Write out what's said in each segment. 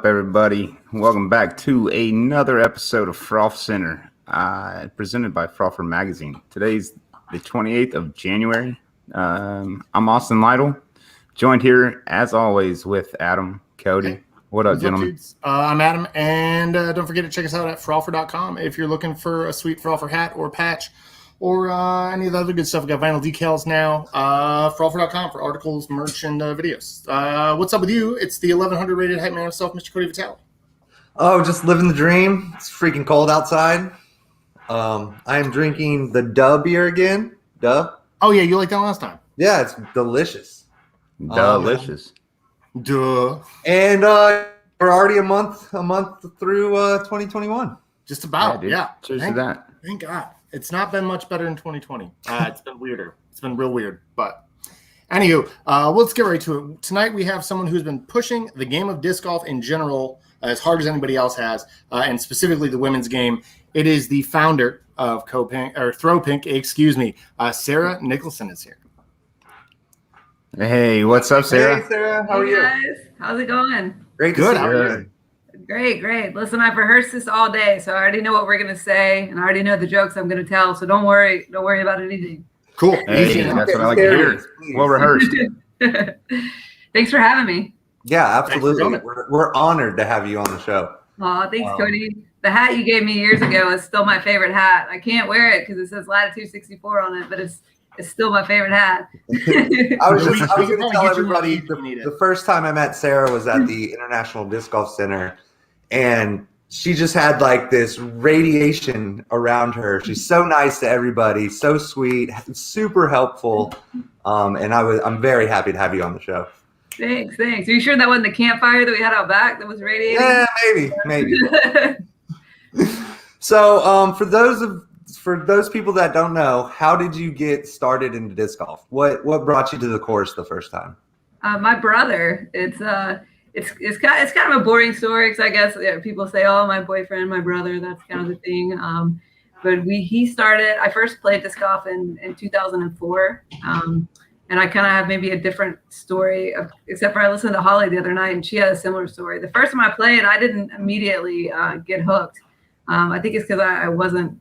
up, everybody? Welcome back to another episode of Frolfcenter, presented by Frolfer Magazine. Today's the 28th of January. I'm Austin Lytle, joined here, as always, with Adam, Cody. What up, gentlemen? I'm Adam, and don't forget to check us out at frolfer.com if you're looking for a sweet Frolfer hat or patch or any of the other good stuff. We got vinyl decals now. Frolfer.com for articles, merch, and videos. What's up with you? It's the 1100 rated hype man himself, Mr. Cody Vitale. Oh, just living the dream. It's freaking cold outside. I am drinking the Duh beer again. Duh. Oh, yeah, you liked that last time. Yeah, it's delicious. Delicious. Duh. And we're already a month through 2021. Just about, yeah. Cheers to that. Thank God. It's not been much better in 2020. It's been weirder. It's been real weird. But anywho, let's get right to it. Tonight we have someone who's been pushing the game of disc golf in general as hard as anybody else has, and specifically the women's game. It is the founder of Throw Pink, Sara Nicholson is here. Hey, what's up, Sarah? Hey, Sarah. How are you? Guys, how's it going? Great to Good. see How you. are you? Great. Listen, I've rehearsed this all day, so I already know what we're gonna say, and I already know the jokes I'm gonna tell. So don't worry about anything. Cool. Hey, that's what I like to hear. Well rehearsed. Thanks for having me. Yeah, absolutely. coming. We're honored to have you on the show. Aw, thanks, Cody. The hat you gave me years ago is still my favorite hat. I can't wear it because it says Latitude 64 on it, but it's still my favorite hat. I was going to tell get you everybody one if you need it. the first time I met Sarah was at the International Disc Golf Center, and she just had like this radiation around her. She's so nice to everybody, so sweet, super helpful, and I'm very happy to have you on the show. Thanks. Are you sure that wasn't the campfire that we had out back that was radiating? Yeah, maybe. So, for those people that don't know, how did you get started into disc golf? What brought you to the course the first time? My brother. It's kind of a boring story because I guess people say, "Oh, my boyfriend, my brother." That's kind of the thing. But he started. I first played disc golf in 2004, and I kind of have maybe a different story. Except for I listened to Holly the other night, and she had a similar story. The first time I played, I didn't immediately get hooked. I think it's because I wasn't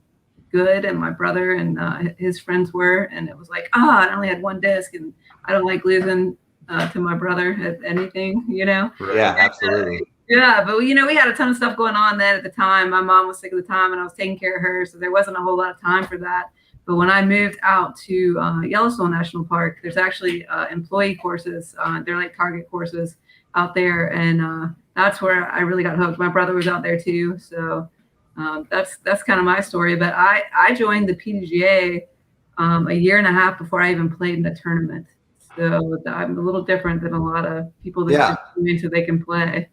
good, and my brother and his friends were, and it was like, I only had one disc, and I don't like losing to my brother at anything, Yeah, absolutely. But we had a ton of stuff going on then at the time. My mom was sick at the time, and I was taking care of her, so there wasn't a whole lot of time for that. But when I moved out to Yellowstone National Park, there's actually employee courses. They're like target courses out there, and that's where I really got hooked. My brother was out there too, so that's kind of my story. But I joined the PDGA a year and a half before I even played in a tournament. So I'm a little different than a lot of people that just come in so they can play.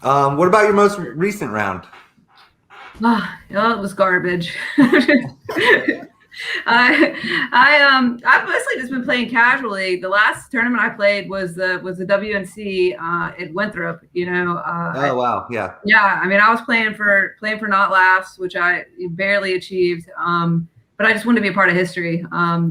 What about your most recent round? It was garbage. I've mostly just been playing casually. The last tournament I played was the WNC at Winthrop. Oh wow, yeah. Yeah, I mean, I was playing for not last, which I barely achieved. But I just wanted to be a part of history.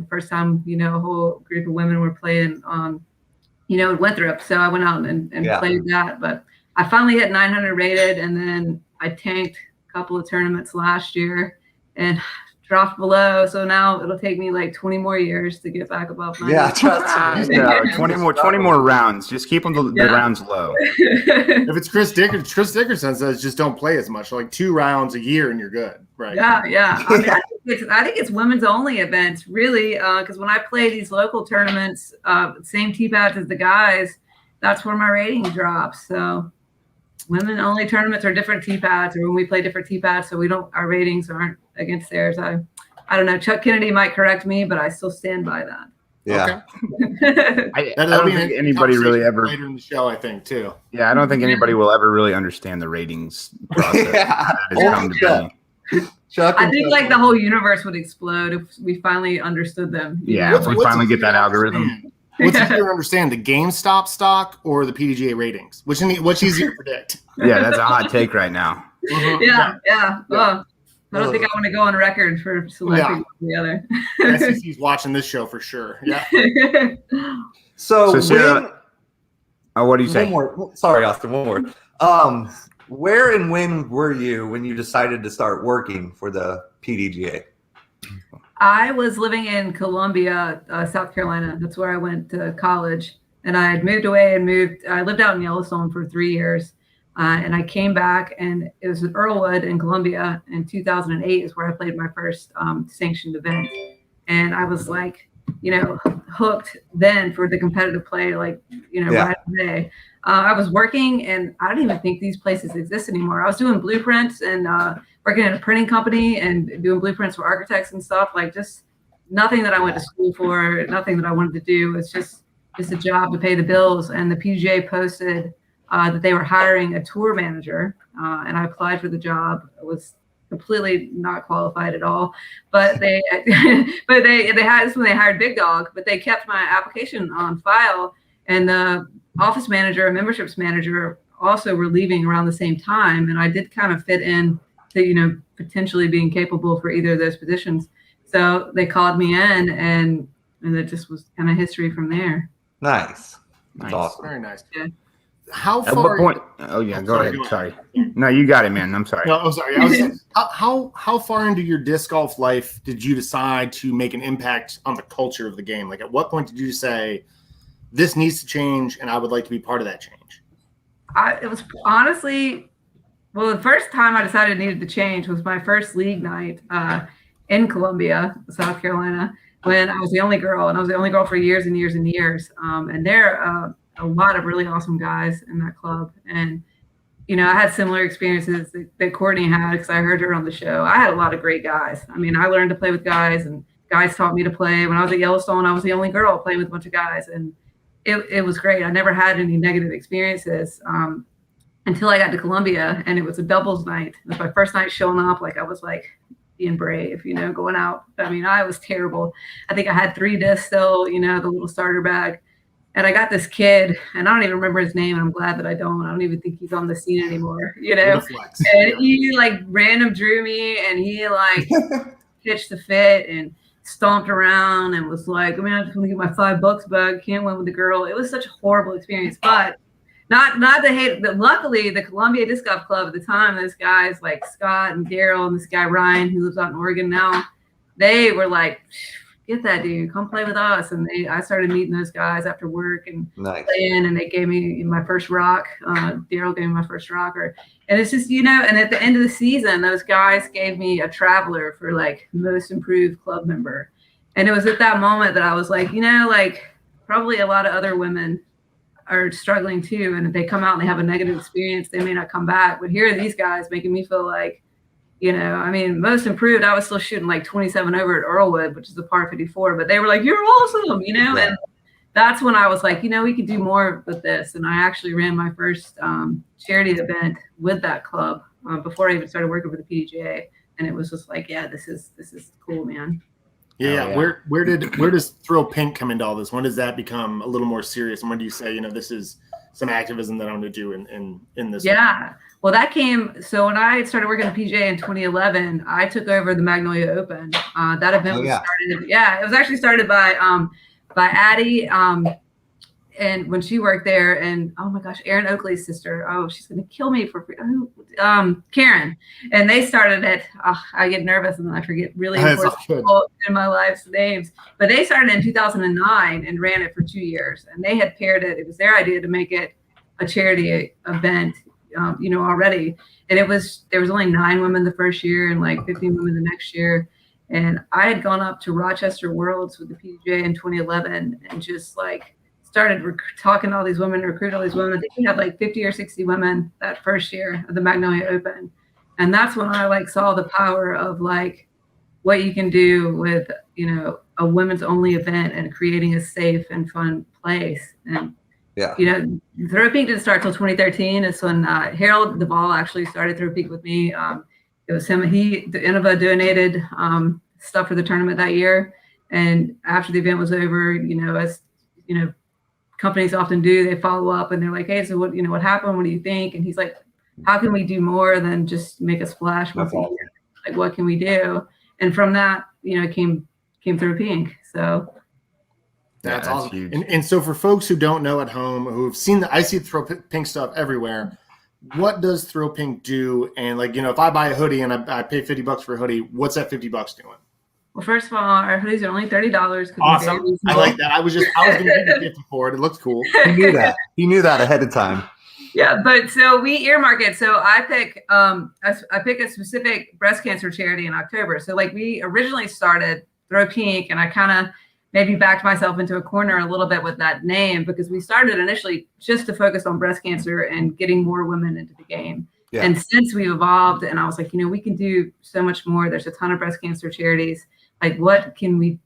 First time, a whole group of women were playing, at Winthrop. So I went out and played that. But I finally hit 900 rated, and then I tanked a couple of tournaments last year and dropped below. So now it'll take me like 20 more years to get back above 900. Yeah, trust me. 20 more rounds. Just keep them the rounds low. If it's Chris Dickerson says just don't play as much, like 2 rounds a year and you're good, right? Yeah. I think it's women's only events, really, because when I play these local tournaments, same tee pads as the guys, that's where my rating drops. So women only tournaments are different tee pads, or when we play different tee pads, so our ratings aren't against theirs. I don't know. Chuck Kennedy might correct me, but I still stand by that. Yeah. Okay. I don't think anybody really ever later in the show, I think too. Yeah, I don't think anybody will ever really understand the ratings process. Chuck, I think like the whole universe would explode if we finally understood them. Yeah, if we finally get that algorithm. What's easier to understand, the GameStop stock or the PDGA ratings? Which easier to predict? Yeah, that's a hot take right now. Yeah. Well, I don't think I want to go on record for selecting the other. SEC's watching this show for sure. Yeah. So Sarah, Oh, what do you One say? more. Sorry, Austin. One more. Where and when were you when you decided to start working for the PDGA? I was living in Columbia, South Carolina. That's where I went to college. And I had moved away and I lived out in Yellowstone for 3 years. And I came back, and it was in Earlwood in Columbia in 2008 is where I played my first sanctioned event. And I was like, hooked then for the competitive play, like, right away. I was working, and I don't even think these places exist anymore. I was doing blueprints and working in a printing company and doing blueprints for architects and stuff, like just nothing that I went to school for, nothing that I wanted to do. It's just a job to pay the bills. And the PGA posted that they were hiring a tour manager, and I applied for the job. I was completely not qualified at all, but they had this when they hired Big Dog, but they kept my application on file. And the office manager and memberships manager also were leaving around the same time, and I did kind of fit in to potentially being capable for either of those positions. So they called me in, and it just was kind of history from there. Nice. That's awesome. Very nice. Yeah. How At far? what point? Oh yeah, go ahead. Sorry. No, you got it, man. I'm sorry. No, I'm sorry. I was saying, how far into your disc golf life did you decide to make an impact on the culture of the game? Like, at what point did you say, this needs to change, and I would like to be part of that change? It was honestly, the first time I decided it needed to change was my first league night in Columbia, South Carolina, when I was the only girl, and I was the only girl for years and years and years. And there are a lot of really awesome guys in that club. And, I had similar experiences that Courtney had because I heard her on the show. I had a lot of great guys. I mean, I learned to play with guys, and guys taught me to play. When I was at Yellowstone, I was the only girl playing with a bunch of guys. And it was great. I never had any negative experiences until I got to Columbia, and it was a doubles night. It was my first night showing up. Like, I was like being brave, going out. I mean, I was terrible. I think I had 3 discs still, the little starter bag. And I got this kid, and I don't even remember his name. And I'm glad that I don't even think he's on the scene anymore, And he like random drew me, and he like pitched the fit and stomped around and was like, I just want to get my $5 back. Can't win with the girl. It was such a horrible experience, but not to hate. But luckily, the Columbia Disc Golf Club at the time, those guys like Scott and Daryl and this guy Ryan, who lives out in Oregon now, they were like, get that dude, come play with us. And I started meeting those guys after work and playing, and they gave me my first rock. Daryl gave me my first rocker. And it's just, and at the end of the season, those guys gave me a Traveler for like most improved club member. And it was at that moment that I was like, probably a lot of other women are struggling too. And if they come out and they have a negative experience, they may not come back. But here are these guys making me feel like, most improved, I was still shooting like 27 over at Earlwood, which is the par 54, but they were like, you're awesome, and that's when I was like, we could do more with this. And I actually ran my first charity event with that club before I even started working for the PDGA. And it was just like, this is cool, man. Yeah. Where does Throw Pink come into all this? When does that become a little more serious? And when do you say, this is some activism that I'm going to do in this? Yeah. Well, that came. So when I started working at PGA in 2011, I took over the Magnolia Open. That event was started. Yeah, it was actually started by Addie, and when she worked there, and oh my gosh, Erin Oakley's sister. Oh, she's gonna kill me for Karen. And they started it. I get nervous and then I forget really important people in my life's names. But they started in 2009 and ran it for 2 years. And they had paired it. It was their idea to make it a charity event. Already. And there was only 9 women the first year and like 15 women the next year. And I had gone up to Rochester Worlds with the PGA in 2011 and just like started talking to all these women, recruited all these women. I think we had like 50 or 60 women that first year of the Magnolia Open. And that's when I like saw the power of like what you can do with, a women's only event and creating a safe and fun place. And Throw Peak didn't start till 2013. It's when Harold Duvall actually started Throw Peak with me. It was him. Innova donated stuff for the tournament that year. And after the event was over, as companies often do, they follow up and they're like, hey, so what happened? What do you think? And he's like, how can we do more than just make a splash once a year? Like, what can we do? And from that, came Throw Pink. So. That's that's awesome. huge. And so for folks who don't know at home, who've seen I see the Throw Pink stuff everywhere. What does Throw Pink do? And like, if I buy a hoodie and I pay $50 for a hoodie, what's that $50 doing? Well, first of all, our hoodies are only $30. Awesome. I like that. I was going to give you 50 for it. It looks cool. He knew that. He knew that ahead of time. Yeah, but so we earmark it. So I pick a specific breast cancer charity in October. So like we originally started Throw Pink, and I kind of maybe backed myself into a corner a little bit with that name because we started initially just to focus on breast cancer and getting more women into the game. Yeah. And since we've evolved, and I was like, we can do so much more. There's a ton of breast cancer charities. Like, what can we,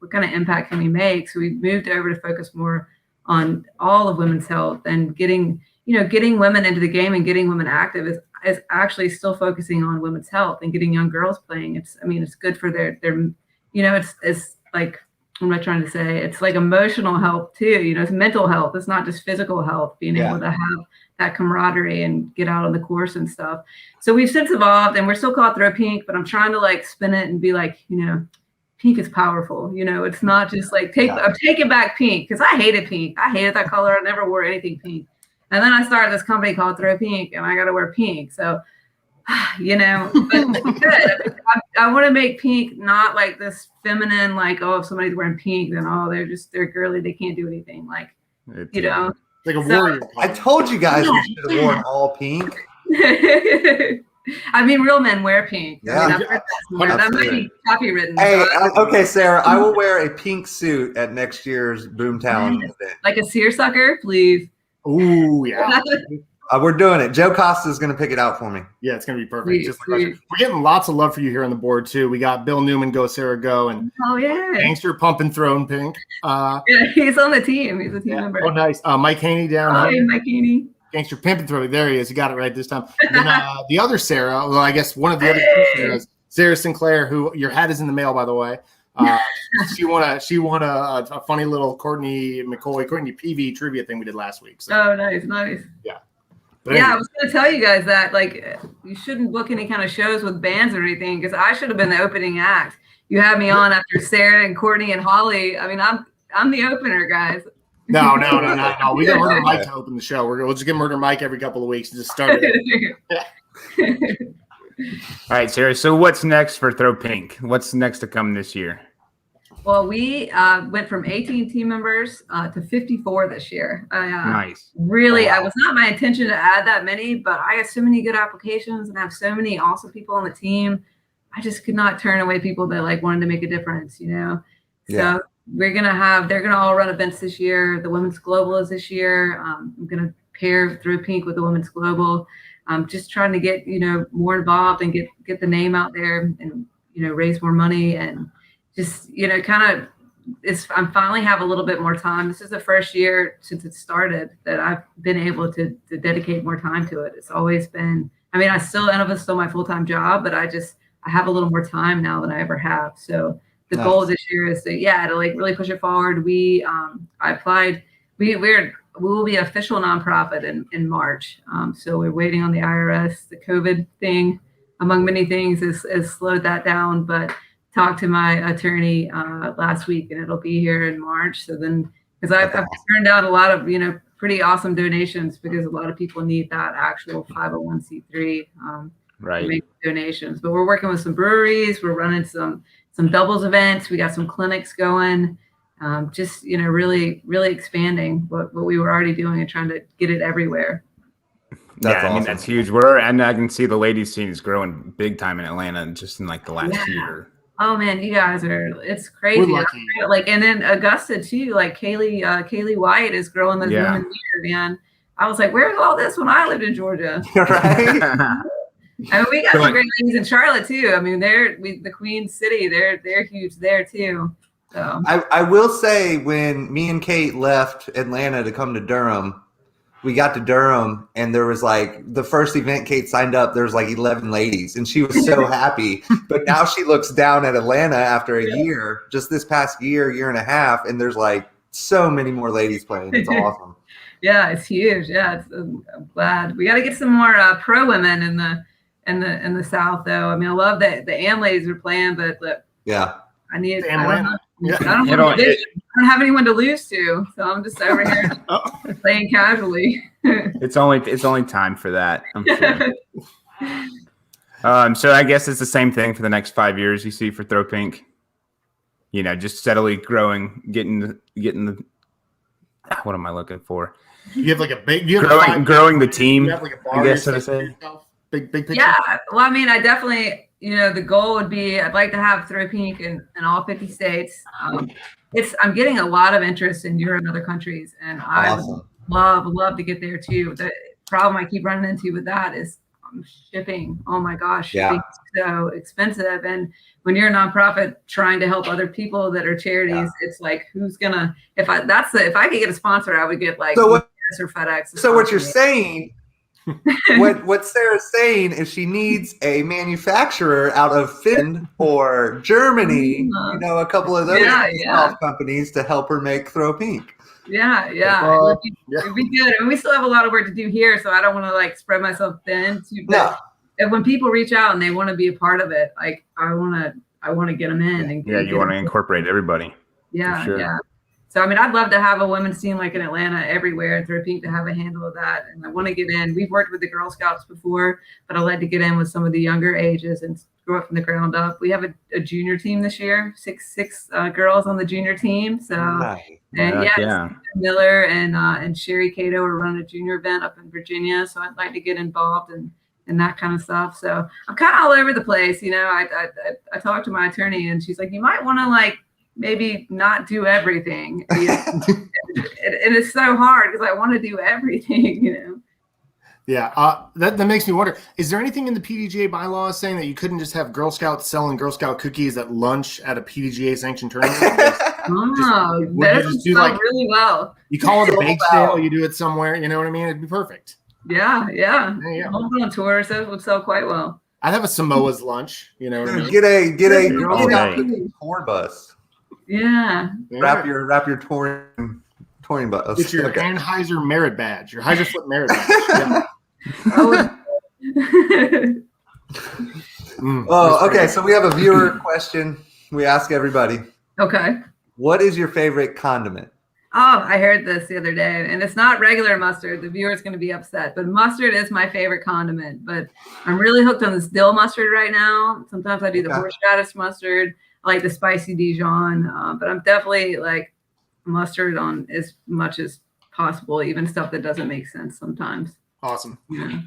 what kind of impact can we make? So we moved over to focus more on all of women's health and getting women into the game and getting women active is actually still focusing on women's health and getting young girls playing. It's good for their it's like, what am I trying to say? It's like emotional health too. It's mental health. It's not just physical health, being able to have that camaraderie and get out on the course and stuff. So we've since evolved, and we're still called Throw Pink, but I'm trying to like spin it and be like, pink is powerful. It's not just like I'm taking back pink because I hated pink. I hated that color. I never wore anything pink. And then I started this company called Throw Pink, and I got to wear pink. So, but it's good. I want to make pink not like this feminine, like, oh, if somebody's wearing pink, then they're girly. They can't do anything. Like, like a warrior. I told you guys we should have worn all pink. Real men wear pink. Yeah. That might be copywritten. Hey, okay, Sarah, I will wear a pink suit at next year's Boomtown event. Like a seersucker, please. Ooh, yeah. We're doing it. Joe Costa is going to pick it out for me. Yeah, it's going to be perfect. We're getting lots of love for you here on the board, too. We got Bill Newman, Go Sarah Go, and Gangster Pump and Throne Pink. Yeah, he's on the team. He's a team member. Oh, nice. Mike Haney down here. Hey, Mike Haney. Gangster Pimp and Throne. There he is. You got it right this time. And then the other Sarah, well, I guess one of the other Sarahs, Sarah Sinclair, who your hat is in the mail, by the way. She won a funny little Courtney PV trivia thing we did last week. So. Oh, nice. Yeah. I was going to tell you guys that like you shouldn't book any kind of shows with bands or anything because I should have been the opening act. You had me on after Sarah and Courtney and Holly. I'm the opener, guys. No. We got Murder Mike to open the show. We'll just get Murder Mike every couple of weeks and just start it. All right, Sarah. So what's next for Throw Pink? What's next to come this year? Well, we went from 18 team members to 54 this year. Nice. Really, it was not my intention to add that many, but I got so many good applications and have so many awesome people on the team. I just could not turn away people that like wanted to make a difference, So they're gonna all run events this year. The Women's Global is this year. I'm gonna pair Throw Pink with the Women's Global. I'm just trying to get more involved and get the name out there and raise more money and just I'm finally have a little bit more time. This is the first year since it started that I've been able to dedicate more time to it. It's always been I still my full-time job, but I have a little more time now than I ever have. So the goal this year is to like really push it forward. I applied. We will be an official nonprofit in March. So we're waiting on the IRS. The COVID thing, among many things, has slowed that down. But talked to my attorney last week, and it'll be here in March. So then, because I've turned down a lot of pretty awesome donations because a lot of people need that actual 501c3 right to make donations. But we're working with some breweries. We're running some doubles events. We got some clinics going. Really, really expanding what we were already doing and trying to get it everywhere. That's awesome. That's huge. And I can see the ladies scene is growing big time in Atlanta just in like the last year. Oh man, you guys it's crazy. Like, and then Augusta too, like Kaylee White is growing this women here, man. I was like, where's all this when I lived in Georgia? Right. We got some great ladies in Charlotte too. The Queen City, they're huge there too. So I will say when me and Kate left Atlanta to come to Durham, we got to Durham and there was like the first event Kate signed up, there's like 11 ladies and she was so happy. But now she looks down at Atlanta after a year, just this past year and a half, and there's like so many more ladies playing. It's awesome. Yeah, it's huge. Yeah, I'm glad. We got to get some more pro women in the South though. I love that the AM ladies are playing, but look, yeah. I Yeah. I don't have anyone to lose to, so I'm just over here playing casually. It's only time for that, I'm sure. So I guess it's the same thing for the next 5 years. You see for Throw Pink, just steadily growing, getting the. What am I looking for? You have like a big growing the team. You have like a bar, I guess so to say. Big picture. Yeah, well, I mean, I definitely, the goal would be I'd like to have Throw Pink in all 50 states. I'm getting a lot of interest in Europe and other countries, and I would love to get there too. The problem I keep running into with that is shipping. Oh my gosh, shipping is so expensive. And when you're a nonprofit trying to help other people that are charities, it's like, who's gonna? If I could get a sponsor, I would get like UPS or FedEx. So what you're saying? what Sarah's saying is she needs a manufacturer out of Finland or Germany, a couple of those companies to help her make Throw Pink. Yeah. It'd be good. And we still have a lot of work to do here, so I don't want to like spread myself thin. And when people reach out and they want to be a part of it, like I want to get them in. And you want to incorporate everybody. Yeah, sure. yeah. So, I mean, I'd love to have a women's team like in Atlanta everywhere and Throw Pink to have a handle of that. And I want to get in. We've worked with the Girl Scouts before, but I'd like to get in with some of the younger ages and grow up from the ground up. We have a junior team this year, six girls on the junior team. So, Miller and Sherry Cato are running a junior event up in Virginia. So I'd like to get involved in that kind of stuff. So I'm kind of all over the place. I talked to my attorney and she's like, you might want to like, maybe not do everything. And it's so hard because I want to do everything, Yeah, that makes me wonder, is there anything in the PDGA bylaws saying that you couldn't just have Girl Scouts selling Girl Scout cookies at lunch at a PDGA sanctioned tournament? That would do like really well. You call it a bake sale, you do it somewhere, you know what I mean? It'd be perfect. Yeah. Home on tours, that would sell quite well. I'd have a Samoa's lunch, you know what I mean? Get a Girl Scout cookie tour bus. Yeah. Wrap your touring bus. Get your Anheuser merit badge, your Heiser Flip merit badge. Okay. So we have a viewer question. We ask everybody. Okay. What is your favorite condiment? Oh, I heard this the other day, and it's not regular mustard. The viewer's going to be upset, but mustard is my favorite condiment. But I'm really hooked on this dill mustard right now. Sometimes I do the horseradish mustard. I like the spicy Dijon, but I'm definitely like mustard on as much as possible, even stuff that doesn't make sense sometimes. Awesome. Yeah.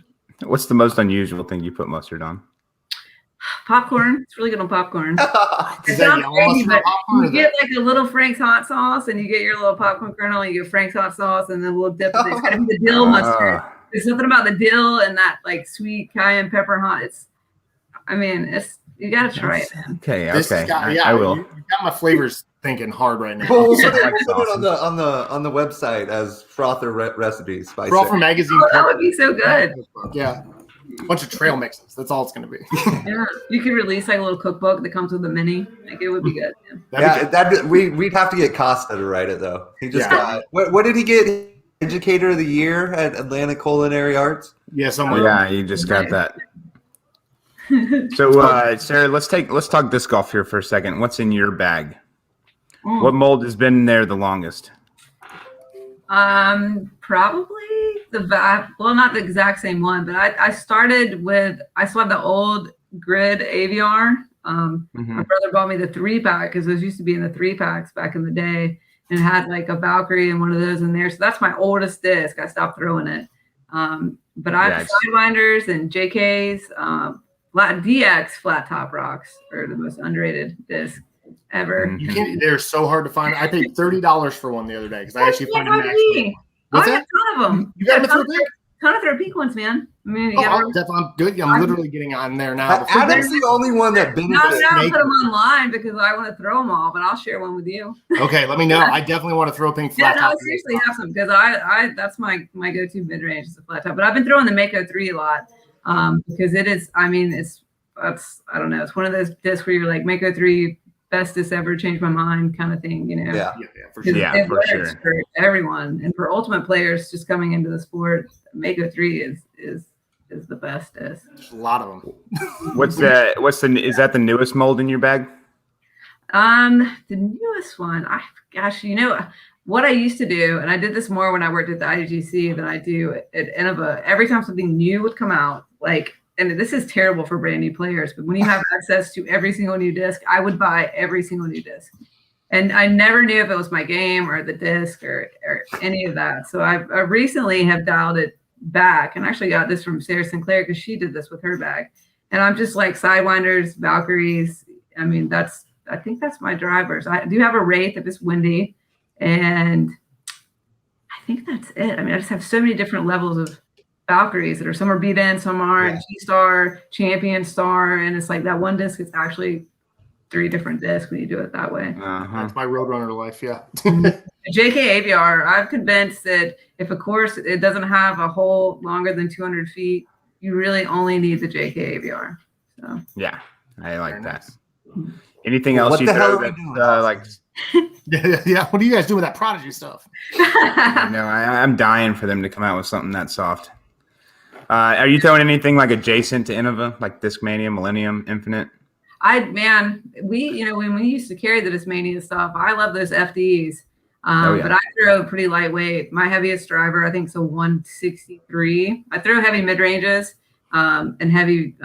What's the most unusual thing you put mustard on? Popcorn. It's really good on popcorn. It sounds crazy, but you get like a little Frank's hot sauce, and you get your little popcorn kernel, and you get Frank's hot sauce, and then a little dip. It's got to be the dill mustard. There's something about the dill and that like sweet cayenne pepper hot. You got to try it, man. Okay. I will. You got my flavors thinking hard right now. Well, put it on the website as frother recipes. Frother magazine. Oh, that would be so good. Yeah. A bunch of trail mixes. That's all it's going to be. Yeah. You could release like a little cookbook that comes with a mini. Like it would be good. We'd have to get Costa to write it though. He just got what did he get? Educator of the Year at Atlanta Culinary Arts. Yeah, somewhere. Yeah, you just got that. So, Sarah, let's talk disc golf here for a second. What's in your bag? What mold has been there the longest? Probably not the exact same one, but I started with, I still have the old grid AVR. My brother bought me the 3-pack because those used to be in the 3-packs back in the day, and it had like a Valkyrie and one of those in there. So that's my oldest disc. I stopped throwing it. But I have Sidewinders and JKs. DX flat top rocks are the most underrated disc ever. They're so hard to find. I paid $30 for one the other day because I actually found them. I got a ton of them. You got a ton of Throw Pink ones, man. I mean, I'm good. I'm literally getting on there now. Adam's the only one that benefits. I'll put them online because I want to throw them all, but I'll share one with you. Okay, let me know. I definitely want to throw Pink flat top. I seriously have some because I that's my go-to mid range is the flat top. But I've been throwing the Mako 3 a lot because it is. I mean, I don't know. It's one of those discs where you're like Mako 3. Bestest ever, changed my mind kind of thing, Yeah, for sure. Yeah, for sure. For everyone, and for ultimate players just coming into the sport, Mako 3 is the best disc. There's a lot of them. Is that the newest mold in your bag? The newest one, gosh, what I used to do, and I did this more when I worked at the IDGC than I do at Innova. Every time something new would come out, and this is terrible for brand new players, but when you have access to every single new disc, I would buy every single new disc. And I never knew if it was my game or the disc or any of that. So I recently have dialed it back, and actually got this from Sarah Sinclair because she did this with her bag. And I'm just like Sidewinders, Valkyries. I mean, I think that's my drivers. I do have a Wraith if it's windy, and I think that's it. I mean, I just have so many different levels of Valkyries that are, some are beat-in, some are G-Star, Champion Star, and it's like that one disc is actually 3 different discs when you do it that way. That's my Roadrunner life, yeah. JK AVR, I'm convinced that if a course it doesn't have a hole longer than 200 feet, you really only need the JK AVR. So yeah, I like that. Anything else What you the hell throw are we doing, like? Yeah. What do you guys do with that Prodigy stuff? No, I'm dying for them to come out with something that soft. Are you throwing anything like adjacent to Innova, like Discmania, Millennium, Infinite? when we used to carry the Discmania stuff, I love those FDs. But I throw pretty lightweight. My heaviest driver, I think, is a 163. I throw heavy mid ranges and heavy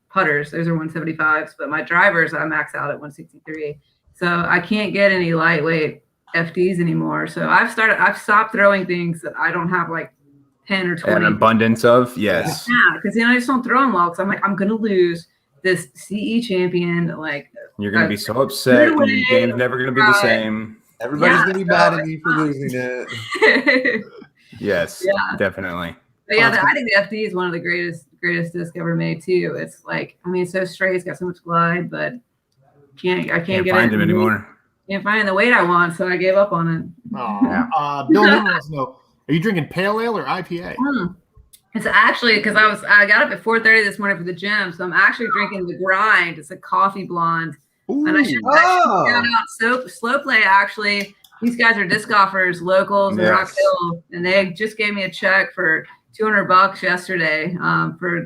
putters. Those are 175s. But my drivers, I max out at 163. So I can't get any lightweight FDs anymore. So I've stopped throwing things that I don't have like 10 or 20. An abundance of, yes. Yeah, because I just don't throw them well. Because I'm like, I'm gonna lose this CE champion. Like, you're gonna be so upset. And your game's never gonna be the same. Everybody's gonna be mad at me for losing it. Yes, definitely. But yeah, I think the FD is one of the greatest disc ever made too. It's like, I mean, it's so straight, it's got so much glide, but I can't get find them anymore. Can't find the weight I want, so I gave up on it. Bill Newman wants to know: are you drinking pale ale or IPA? It's actually because I got up at 4:30 this morning for the gym, so I'm actually drinking the Grind. It's a coffee blonde. Ooh. And I should shout out Slow Play. Actually, these guys are disc golfers, locals in Rock Hill, and they just gave me a check for $200 yesterday.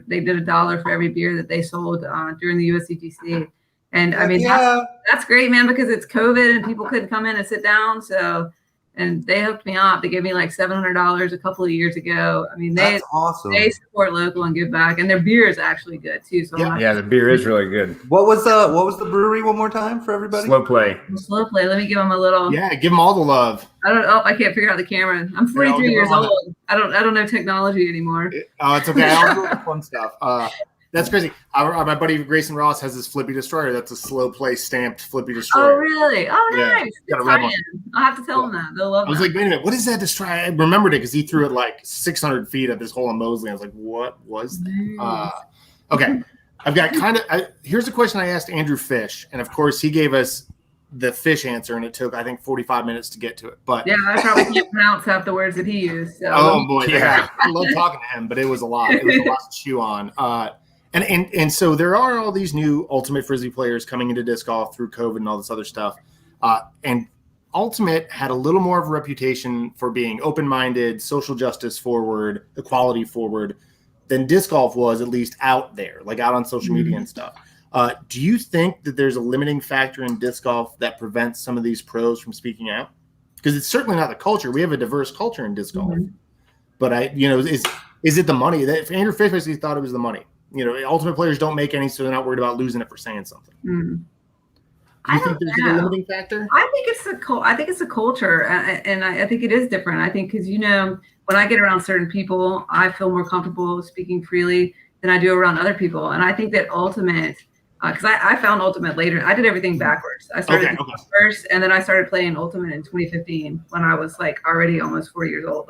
They did $1 for every beer that they sold during the USCGC. And I mean, that's great, man, because it's COVID and people couldn't come in and sit down. So, and they hooked me up. They gave me like $700 a couple of years ago. I mean, that's awesome. They support local and give back, and their beer is actually good too. So the beer is really good. What was the brewery one more time for everybody? Slow Play. Slow Play. Let me give them a little. Yeah, give them all the love. I can't figure out the camera. I'm 43 years old. I don't know technology anymore. It's okay. I'll do the fun stuff. That's crazy. My buddy Grayson Ross has this Flippy Destroyer. That's a Slow Play stamped Flippy Destroyer. Oh, really? Oh, nice. Yeah, I'll have to tell him that. They'll love it. I was like, wait a minute. What is that Destroyer? I remembered it because he threw it like 600 feet at this hole in Mosley. I was like, what was that? Okay. I've got here's a question I asked Andrew Fish. And, of course, he gave us the Fish answer, and it took, I think, 45 minutes to get to it. But yeah, I probably can't pronounce half the words that he used. So. Oh, boy. Yeah. I love talking to him, but it was a lot. It was a lot to chew on. And so there are all these new Ultimate Frisbee players coming into disc golf through COVID and all this other stuff. And Ultimate had a little more of a reputation for being open-minded, social justice forward, equality forward than disc golf was, at least out there, like out on social media and stuff. Do you think that there's a limiting factor in disc golf that prevents some of these pros from speaking out? Because it's certainly not the culture. We have a diverse culture in disc golf. But is it the money? That Andrew Fish basically thought it was the money. Ultimate players don't make any, so they're not worried about losing it for saying something. Do you think there's a limiting factor? I think it's a culture, and I think it is different. I think because when I get around certain people, I feel more comfortable speaking freely than I do around other people. And I think that Ultimate, because I found Ultimate later. I did everything backwards. I started first, and then I started playing Ultimate in 2015 when I was like already almost 4 years old.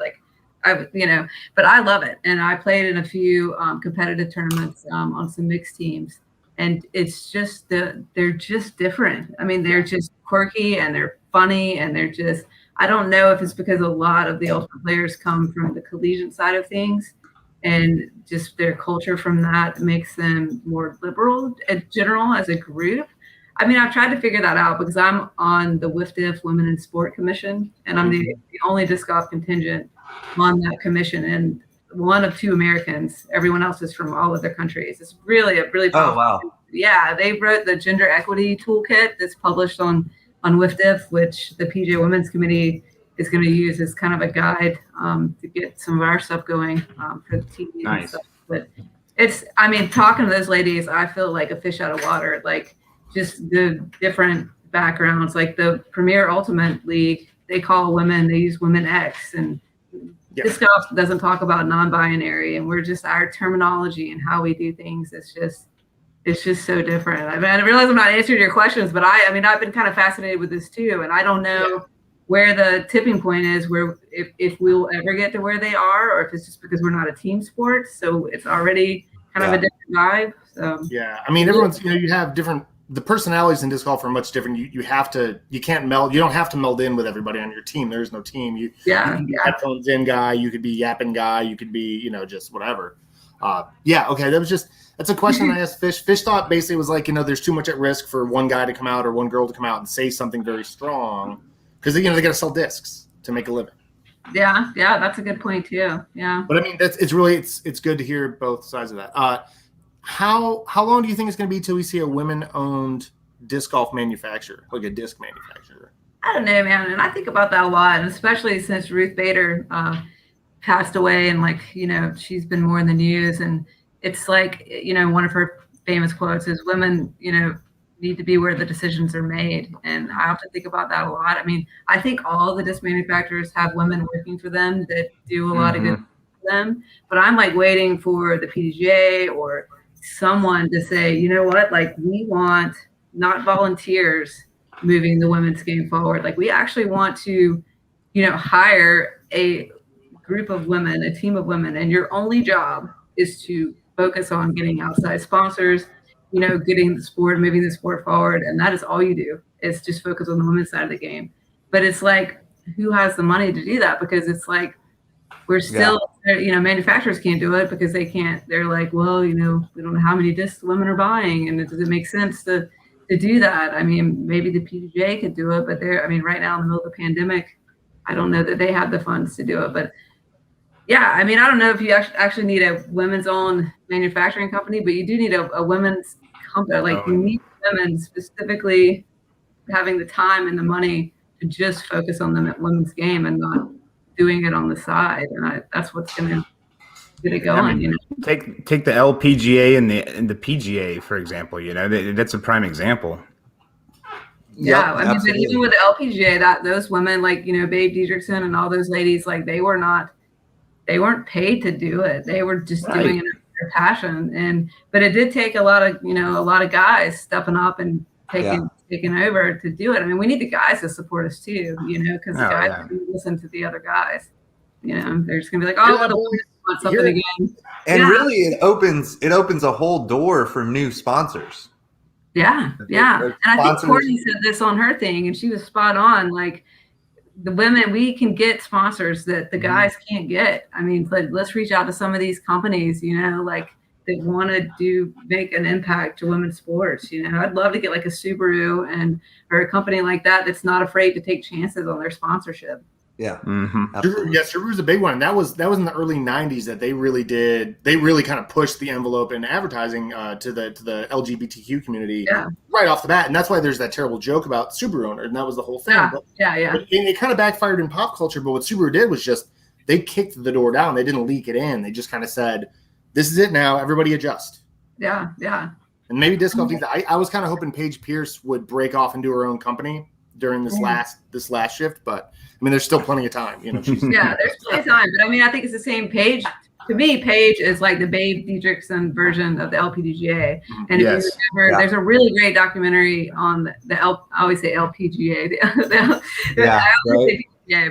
But I love it. And I played in a few competitive tournaments on some mixed teams. And it's just, they're just different. I mean, they're just quirky and they're funny and they're just, I don't know if it's because a lot of the Ultimate players come from the collegiate side of things and just their culture from that makes them more liberal in general as a group. I mean, I've tried to figure that out because I'm on the WIFDIF Women in Sport Commission and I'm the only disc golf contingent on that commission and one of 2 Americans. Everyone else is from all other countries. It's really a really wow. Yeah, they wrote the gender equity toolkit that's published on WIFDIF, which the PJ Women's Committee is going to use as kind of a guide to get some of our stuff going for the TV and Nice. stuff. But I mean, talking to those ladies, I feel like a fish out of water. Like just the different backgrounds, like the Premier Ultimate League, they call women, they use women X, and disc golf doesn't talk about non-binary, and we're just our terminology and how we do things. It's just so different. I mean, I realize I'm not answering your questions, but I mean, I've been kind of fascinated with this too, and I don't know where the tipping point is, where if we'll ever get to where they are, or if it's just because we're not a team sport, so it's already kind of a different vibe. So yeah, I mean, everyone's you have different. The personalities in disc golf are much different. You can't meld. You don't have to meld in with everybody on your team. There's no team. You can be headphones in guy. You could be yapping guy. You could be just whatever. Okay. That's a question I asked Fish. Fish thought basically was like, there's too much at risk for one guy to come out or one girl to come out and say something very strong because they got to sell discs to make a living. Yeah, that's a good point too. Yeah. But I mean, it's good to hear both sides of that. How long do you think it's going to be till we see a women-owned disc golf manufacturer, like a disc manufacturer? I don't know, man. And I think about that a lot, and especially since Ruth Bader passed away, and she's been more in the news. And it's like, one of her famous quotes is, "Women, need to be where the decisions are made." And I often think about that a lot. I mean, I think all the disc manufacturers have women working for them that do a lot of good for them. But I'm like waiting for the PDGA or someone to say, you know what, like we want not volunteers moving the women's game forward. Like we actually want to, hire a group of women, a team of women, and your only job is to focus on getting outside sponsors, getting the sport, moving the sport forward. And that is all you do, is just focus on the women's side of the game. But it's like, who has the money to do that? Because it's like, we're still, manufacturers can't do it because they can't. They're like, well, we don't know how many discs women are buying, and does it make sense to do that? I mean, maybe the PGA could do it, but right now in the middle of the pandemic, I don't know that they have the funds to do it. But yeah, I mean, I don't know if you actually need a women's owned manufacturing company, but you do need a women's company. Like you need women specifically having the time and the money to just focus on the women's game and not doing it on the side, and that's what's going to get it going. Take the LPGA and the PGA for example. That's a prime example. Yeah, I mean, but even with the LPGA, those women like Babe Diedrichson and all those ladies, like they weren't paid to do it. They were just doing it out of their passion, but it did take a lot of guys stepping up and taking over to do it. I mean, we need the guys to support us too, because the guys listen to the other guys. They're just gonna be like, oh, the women want something again. And really, it opens a whole door for new sponsors. Yeah. And I think Courtney said this on her thing, and she was spot on. Like the women, we can get sponsors that the guys can't get. I mean, let's reach out to some of these companies, like that want to make an impact to women's sports. I'd love to get like a Subaru or a company like that that's not afraid to take chances on their sponsorship. Yeah. Subaru's a big one. That was in the early 90s that they really kind of pushed the envelope in advertising to the LGBTQ community right off the bat. And that's why there's that terrible joke about Subaru owner, and that was the whole thing. Yeah. But it kind of backfired in pop culture, but what Subaru did was just they kicked the door down. They didn't leak it in. They just kind of said, this is it now. Everybody adjust. Yeah. And maybe disc golf. I was kind of hoping Paige Pierce would break off and do her own company during this last shift, but I mean, there's still plenty of time. There's plenty of time. But I mean, I think it's the same Paige. To me, Paige is like the Babe Diedrichson version of the LPDGA. And if you remember, there's a really great documentary on I always say LPGA.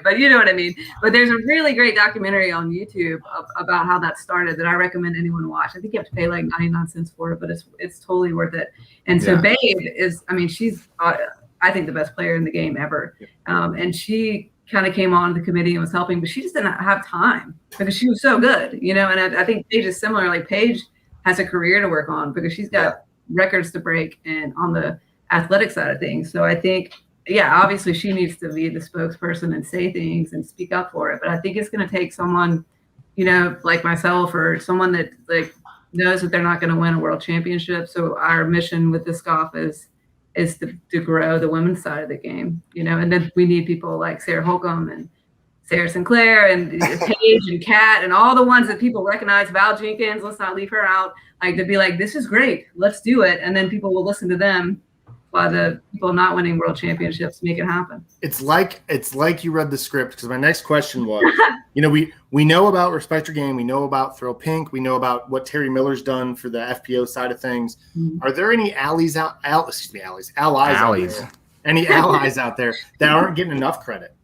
But you know what I mean. But there's a really great documentary on YouTube about how that started that I recommend anyone watch. I think you have to pay like 99 cents for it, but it's totally worth it. And so Babe is, she's I think the best player in the game ever. And she kind of came on the committee and was helping, but she just didn't have time because she was so good, and I think Paige is similar. Like Paige has a career to work on because she's got records to break and on the athletic side of things. So I think, obviously she needs to be the spokesperson and say things and speak up for it. But I think it's going to take someone, like myself or someone that like knows that they're not going to win a world championship. So our mission with disc golf is to grow the women's side of the game, and then we need people like Sarah Holcomb and Sarah Sinclair and Paige and Kat and all the ones that people recognize. Val Jenkins, let's not leave her out. Like, to be like, this is great, let's do it, and then people will listen to them while the people not winning world championships make it happen. It's like you read the script, because my next question was, we know about Respect Your Game, we know about Throw Pink, we know about what Terry Miller's done for the FPO side of things. Mm-hmm. Are there any allies out there? Any allies out there that aren't getting enough credit?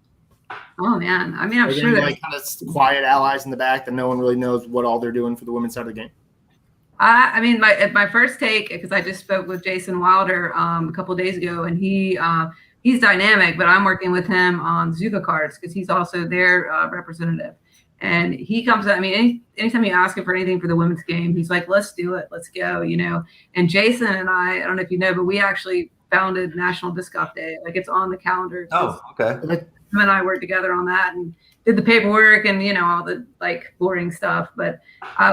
Oh man, I mean, I'm sure like kind of quiet allies in the back that no one really knows what all they're doing for the women's side of the game. I mean, my first take, because I just spoke with Jason Wilder a couple of days ago, and he's dynamic, but I'm working with him on Zuka cards because he's also their representative. And he comes out, I mean, anytime you ask him for anything for the women's game, he's like, let's do it, let's go, And Jason and I don't know if you know, but we actually founded National Disc Golf Day. Like, it's on the calendar. Oh, okay. Him and I worked together on that and did the paperwork and all the like boring stuff. But I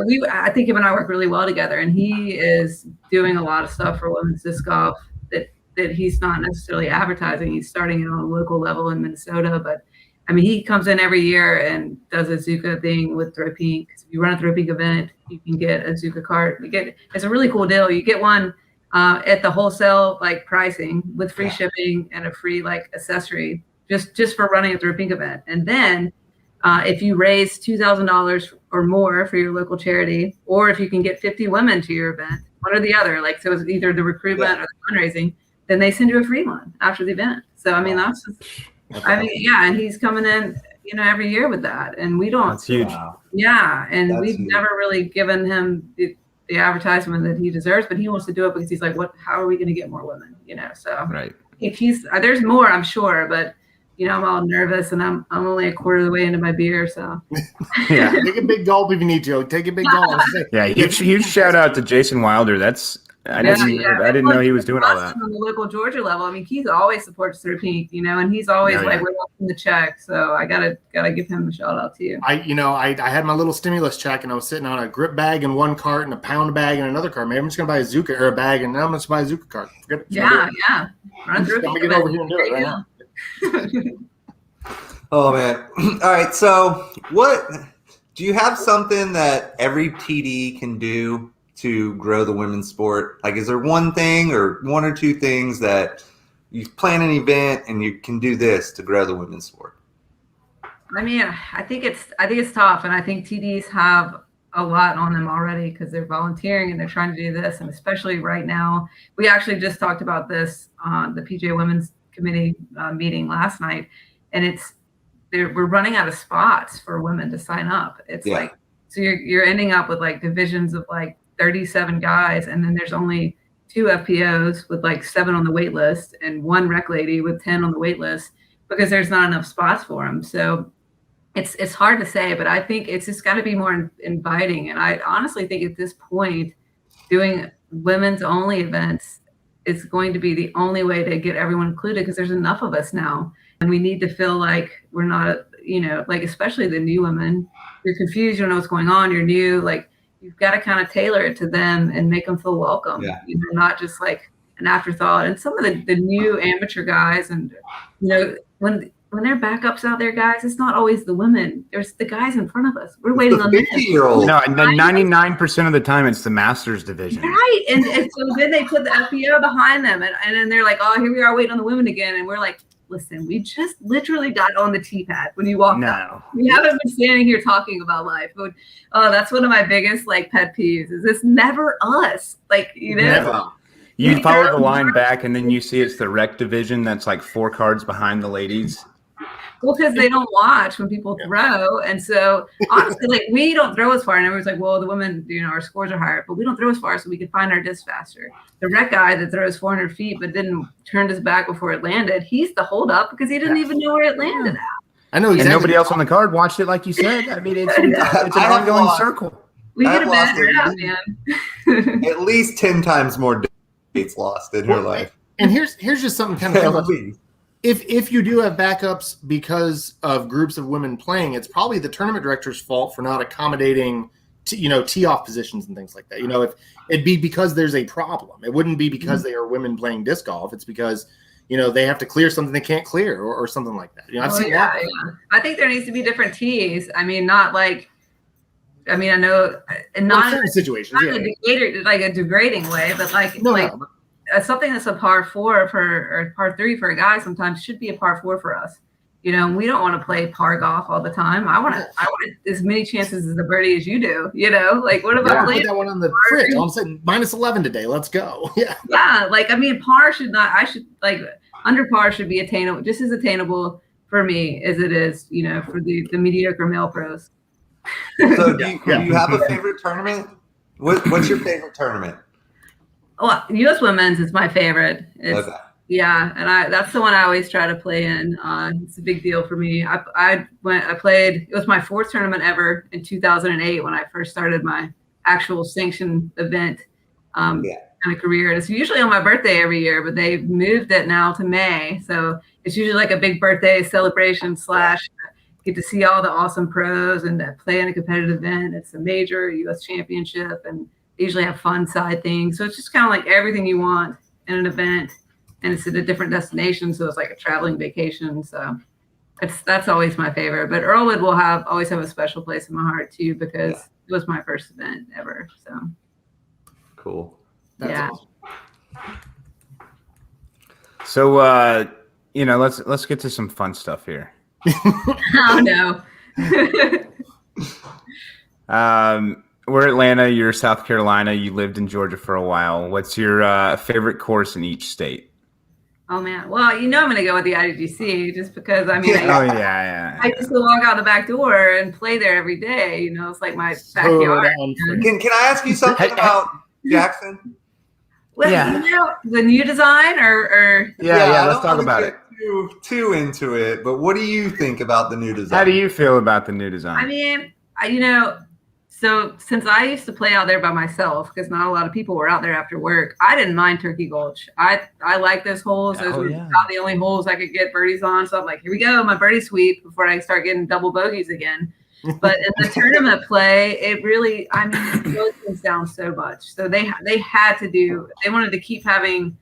think him and I work really well together, and he is doing a lot of stuff for women's disc golf that he's not necessarily advertising. He's starting it on a local level in Minnesota, but I mean, he comes in every year and does a Zuka thing with Throw Pink. So if you run a Throw Pink event, you can get a Zuka cart. It's a really cool deal. You get one at the wholesale like pricing with free shipping and a free like accessory. Just for running a Throw Pink event. And then if you raise $2,000 or more for your local charity, or if you can get 50 women to your event, one or the other, like, so it's either the recruitment or the fundraising, then they send you a free one after the event. So, I mean, that's just, and he's coming in, every year with that. And we don't. That's huge. Yeah. And That's we've huge. never really given him the advertisement that he deserves, but he wants to do it because he's like, how are we going to get more women? So Right. if there's more, I'm sure, but I'm all nervous, and I'm only a quarter of the way into my beer, so. Yeah. Take a big gulp if you need to. Take a big gulp. Yeah, huge shout out to Jason Wilder. I didn't know he was doing all that. On the local Georgia level, I mean, Keith always supports Throw Pink, and he's always we're watching the check. So I gotta give him a shout out to you. I had my little stimulus check, and I was sitting on a grip bag in one cart and a pound bag in another cart. Maybe I'm just gonna buy a Zuka or a bag, and then I'm just buy a Zuka cart. Yeah. I'm gonna get over here and do it right now. Oh man. All right. So what do you have something that every TD can do to grow the women's sport? Like, is there one thing or one or two things that you plan an event and you can do this to grow the women's sport? I mean, I think it's tough, and I think TDs have a lot on them already because they're volunteering and they're trying to do this, and especially right now, we actually just talked about this on the PJ Women's Committee meeting last night, and we're running out of spots for women to sign up. It's like, so you're ending up with like divisions of like 37 guys, and then there's only 2 FPOs with like 7 on the wait list and 1 rec lady with 10 on the wait list because there's not enough spots for them. So it's hard to say, but I think it's just got to be more inviting. And I honestly think at this point, doing women's only events is going to be the only way to get everyone included because there's enough of us now. And we need to feel like we're not, like especially the new women, you're confused, you don't know what's going on, you're new, like you've got to kind of tailor it to them and make them feel welcome, not just like an afterthought. And some of the new amateur guys, and when there are backups out there, guys, it's not always the women. There's the guys in front of us. We're waiting on them. 50-year-old. No, 99% of the time it's the Masters division. Right. And so then they put the FPO behind them. And then they're like, oh, here we are waiting on the women again. And we're like, listen, we just literally got on the T-pad when you walked out. We haven't been standing here talking about life. But, that's one of my biggest like pet peeves is this never us. Like, Never. You follow the line back and then you see it's the rec division that's like 4 cards behind the ladies. Well, because they don't watch when people throw. And so honestly, like we don't throw as far. And everyone's like, well, the women, our scores are higher, but we don't throw as far so we can find our disc faster. The rec guy that throws 400 feet but didn't turn his back before it landed, he's the hold up because he didn't even know where it landed at. I know exactly. And nobody else on the card watched it like you said. I mean, it's an ongoing circle. We get a bad rap, man. At least 10 times more dates lost in her life. And here's just something kind of if you do have backups because of groups of women playing, it's probably the tournament director's fault for not accommodating tee off positions and things like that. If it'd be because there's a problem, it wouldn't be because they are women playing disc golf. It's because they have to clear something they can't clear or something like that. I've seen that. Yeah. I think there needs to be different tees. I mean, not like. I mean, I know, and not certain situations, not a degrading way, but something that's a par 4 or par 3 for a guy sometimes should be a par 4 for us. We don't want to play par golf all the time. I want as many chances as a birdie as you do. What about playing that one on the fridge? All of a sudden, -11 today. Let's go. Yeah. Yeah. Par should not. Under par should be attainable, just as attainable for me as it is, for the mediocre male pros. So do you have a favorite tournament? What's your favorite tournament? Well, U.S. Women's is my favorite. Okay. Yeah, and that's the one I always try to play in. It's a big deal for me. I played. It was my 4th tournament ever in 2008 when I first started my actual sanctioned event kind of career. And it's usually on my birthday every year, but they've moved it now to May, so it's usually like a big birthday celebration / get to see all the awesome pros and play in a competitive event. It's a major U.S. championship, and they usually have fun side things. So it's just kind of like everything you want in an event, and it's at a different destination. So it's like a traveling vacation. So that's always my favorite. But Earlwood will always have a special place in my heart too, because it was my first event ever. So cool. That's awesome. So let's get to some fun stuff here. Oh no. We're Atlanta, you're South Carolina, you lived in Georgia for a while. What's your favorite course in each state? Oh man. Well, I'm gonna go with the IDGC just because I used to walk out the back door and play there every day. It's like my backyard. Can I ask you something about Jackson? Well, the new design or let's talk about it. Too into it, but what do you think about the new design? How do you feel about the new design? I mean, so since I used to play out there by myself, because not a lot of people were out there after work, I didn't mind Turkey Gulch. I like those holes. Those were about the only holes I could get birdies on. So I'm like, here we go, my birdie sweep before I start getting double bogeys again. But in the tournament play, it really, it slows things down so much. So they wanted to keep having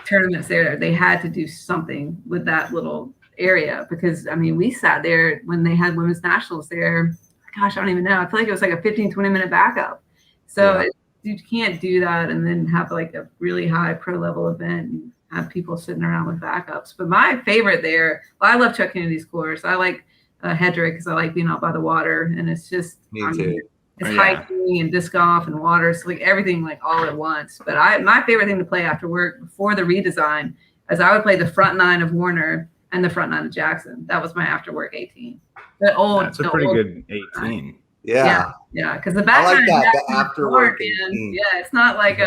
tournaments there. They had to do something with that little area because we sat there when they had women's nationals there. Gosh, I don't even know. I feel like it was like a 15-20 minute backup. So you can't do that and then have like a really high pro level event and have people sitting around with backups. But my favorite there, I love Chuck Kennedy's course. I like Hedrick because I like being out by the water, and it's just it's hiking and disc golf and water. It's like everything like all at once. But my favorite thing to play after work before the redesign is I would play the front 9 of Warner and the front 9 of Jackson. That was my after work 18. That's a pretty good 18. Yeah. Because the back 9 that. of Jackson The after work 18. Yeah, it's not like